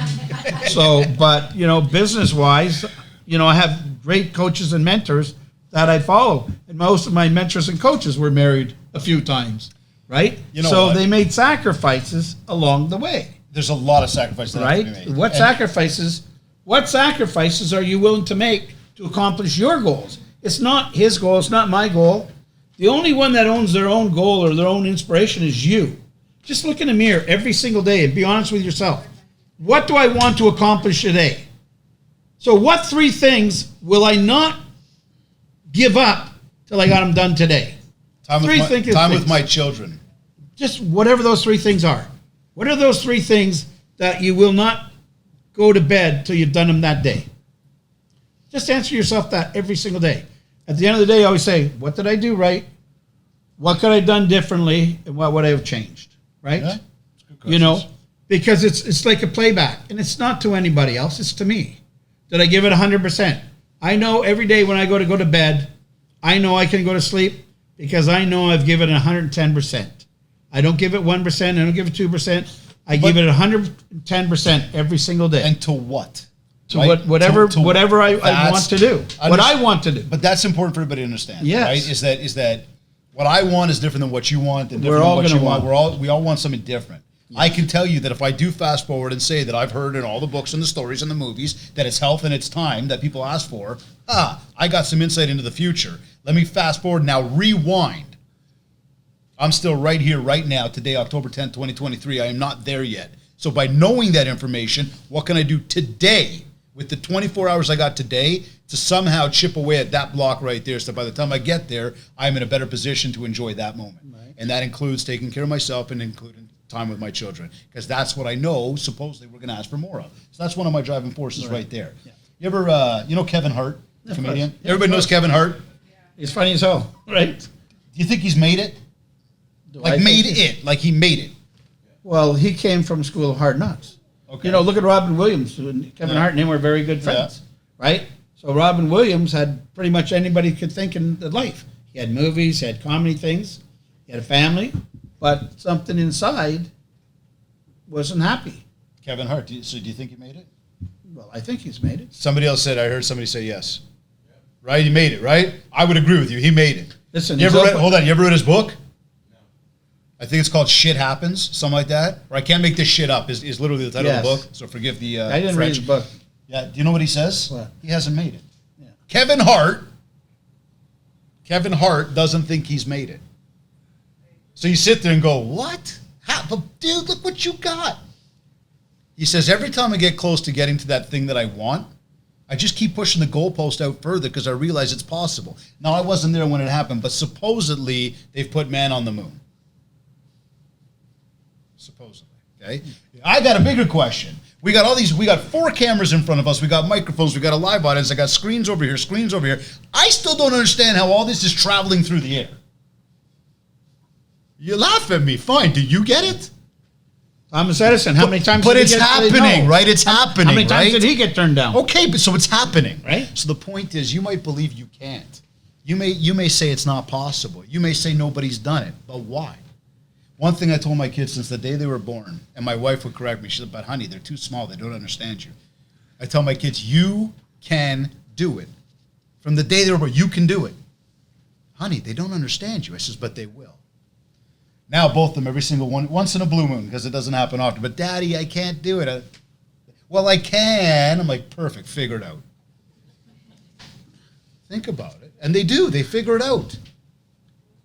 So, but, business-wise, I have great coaches and mentors that I follow. And most of my mentors and coaches were married a few times, right? So they made sacrifices along the way. There's a lot of sacrifices that have to Right? be made. What sacrifices are you willing to make to accomplish your goals? It's not his goal. It's not my goal. The only one that owns their own goal or their own inspiration is you. Just look in the mirror every single day and be honest with yourself. What do I want to accomplish today? So what 3 things will I not give up till I got them done today? Time with my children. Just whatever those 3 things are. What are those 3 things that you will not go to bed till you've done them that day? Just answer yourself that every single day. At the end of the day, I always say, what did I do right? What could I have done differently? And what would I have changed? Right? Yeah, good questions. Because it's like a playback. And it's not to anybody else. It's to me. Did I give it 100%? I know every day when I go to bed, I know I can go to sleep because I know I've given it 110%. I don't give it 1%. I don't give it 2%. I give it 110% every single day. And to what? To right? whatever to I want to do. What I want to do. But that's important for everybody to understand. Yes. Right? Is that what I want is different than what you want and different We're all than what you gonna want. We all want something different. Yes. I can tell you that if I do fast forward and say that I've heard in all the books and the stories and the movies that it's health and it's time that people ask for, I got some insight into the future. Let me fast forward now, rewind. I'm still right here, right now, today, October 10th, 2023. I am not there yet. So by knowing that information, what can I do today with the 24 hours I got today to somehow chip away at that block right there so by the time I get there, I'm in a better position to enjoy that moment. Right. And that includes taking care of myself and including time with my children because that's what I know supposedly we're going to ask for more of. So that's one of my driving forces right there. Yeah. You ever, Kevin Hart, the comedian? Yeah, everybody knows Kevin Hart? Yeah. He's funny as hell, right? Do you think he's made it? Like he made it. Well, he came from School of Hard Knocks. Okay. Look at Robin Williams. Kevin Hart and him were very good friends, right? So Robin Williams had pretty much anybody could think in life. He had movies, he had comedy things, he had a family, but something inside wasn't happy. Kevin Hart, do you think he made it? Well, I think he's made it. Somebody else said, I heard somebody say yes. Yeah. Right? He made it, right? I would agree with you. He made it. Listen, you ever read his book? I think it's called Shit Happens, something like that. Or I Can't Make This Shit Up is literally the title of the book. So forgive the I didn't French. read the book. Yeah. Do you know what he says? What? He hasn't made it. Yeah. Kevin Hart doesn't think he's made it. So you sit there and go, what? But dude, look what you got. He says, every time I get close to getting to that thing that I want, I just keep pushing the goalpost out further because I realize it's possible. Now, I wasn't there when it happened, but supposedly they've put man on the moon. Supposedly, okay? I got a bigger question. We got 4 cameras in front of us. We got microphones. We got a live audience. I got screens over here, screens over here. I still don't understand how all this is traveling through the air. You laugh at me. Fine. Do you get it? Thomas Edison, how many times did he it's get happening, no. right? It's happening, How many times right? did he get turned down? Okay, but so it's happening. Right. So the point is, you might believe you can't. You may say it's not possible. You may say nobody's done it. But why? One thing I told my kids since the day they were born, and my wife would correct me, she said, but honey, they're too small. They don't understand you. I tell my kids, you can do it. From the day they were born, you can do it. Honey, they don't understand you. I says, but they will. Now both of them, every single one, once in a blue moon, because it doesn't happen often. But Daddy, I can't do it. Well, I can. I'm like, perfect, figure it out. Think about it. And they do. They figure it out.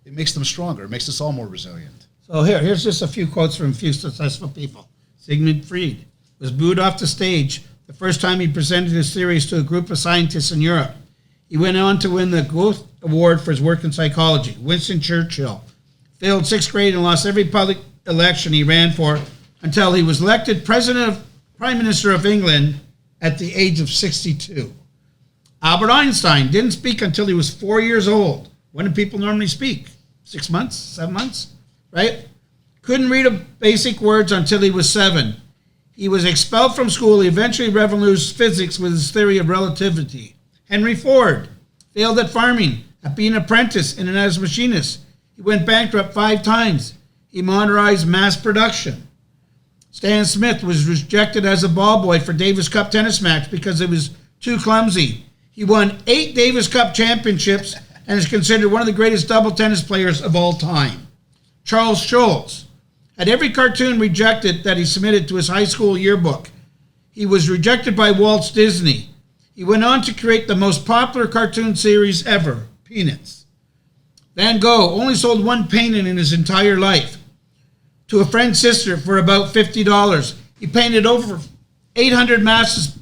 It makes them stronger. It makes us all more resilient. So here's just a few quotes from a few successful people. Sigmund Freud was booed off the stage the first time he presented his theories to a group of scientists in Europe. He went on to win the Goethe Award for his work in psychology. Winston Churchill failed 6th grade and lost every public election he ran for until he was elected Prime Minister of England at the age of 62. Albert Einstein didn't speak until he was 4 years old. When do people normally speak? 6 months? 7 months? Right? Couldn't read basic words until he was 7. He was expelled from school. He eventually revolutionized physics with his theory of relativity. Henry Ford failed at farming, at being an apprentice and as a machinist. He went bankrupt 5 times. He modernized mass production. Stan Smith was rejected as a ball boy for Davis Cup tennis match because it was too clumsy. He won 8 Davis Cup championships and is considered one of the greatest double tennis players of all time. Charles Schulz had every cartoon rejected that he submitted to his high school yearbook. He was rejected by Walt Disney. He went on to create the most popular cartoon series ever, Peanuts. Van Gogh only sold 1 painting in his entire life to a friend's sister for about $50. He painted over 800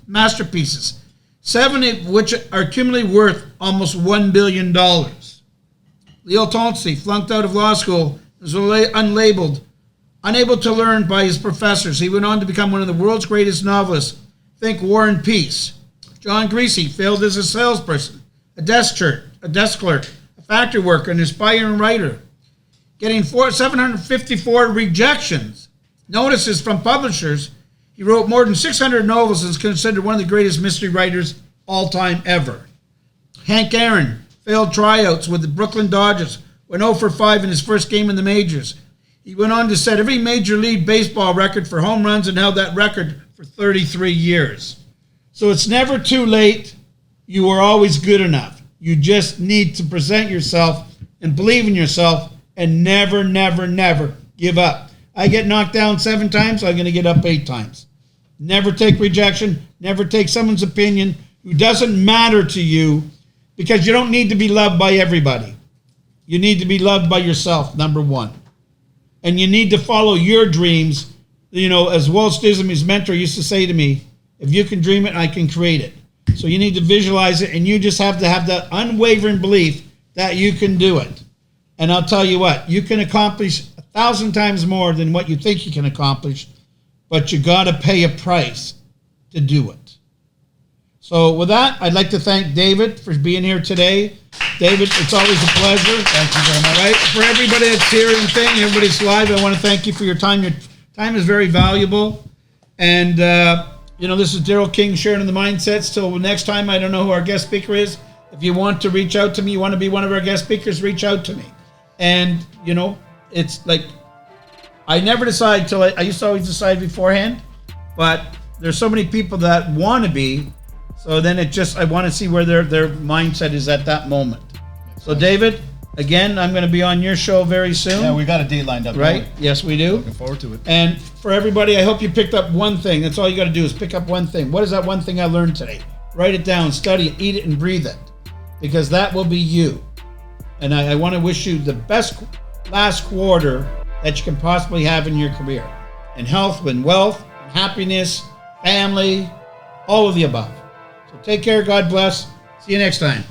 masterpieces, 7 of which are cumulatively worth almost $1 billion. Leo Tolstoy flunked out of law school, was unlabeled, unable to learn by his professors. He went on to become one of the world's greatest novelists. Think War and Peace. John Greasy failed as a salesperson, a desk clerk, a factory worker, an aspiring writer, getting 754 rejections, notices from publishers. He wrote more than 600 novels and is considered one of the greatest mystery writers all time ever. Hank Aaron failed tryouts with the Brooklyn Dodgers, went 0 for 5 in his first game in the majors. He went on to set every Major League Baseball record for home runs and held that record for 33 years. So it's never too late. You are always good enough. You just need to present yourself and believe in yourself and never, never, never give up. I get knocked down 7 times, I'm going to get up 8 times. Never take rejection. Never take someone's opinion who doesn't matter to you, because you don't need to be loved by everybody. You need to be loved by yourself, number 1. And you need to follow your dreams. You know, as Walt Disney's mentor used to say to me, if you can dream it, I can create it. So you need to visualize it, and you just have to have that unwavering belief that you can do it. And I'll tell you what, you can accomplish 1,000 times more than what you think you can accomplish, but you got to pay a price to do it. So with that, I'd like to thank David for being here today. David, it's always a pleasure. Thank you very much. Right? For everybody that's here and everybody's live, I want to thank you for your time. Your time is very valuable. And, this is Daryl King sharing the mindsets. Till next time, I don't know who our guest speaker is. If you want to reach out to me, you want to be one of our guest speakers, reach out to me. And, it's like, I never decide till I used to always decide beforehand, but there's so many people that want to be, so then I want to see where their mindset is at that moment. So David, again, I'm going to be on your show very soon. Yeah, we got a date lined up. Right? Yes, we do. Looking forward to it. And for everybody, I hope you picked up one thing. That's all you got to do is pick up one thing. What is that one thing I learned today? Write it down, study it, eat it, and breathe it, because that will be you. And I want to wish you the best last quarter that you can possibly have in your career. In health, in wealth, in happiness, family, all of the above. So take care. God bless. See you next time.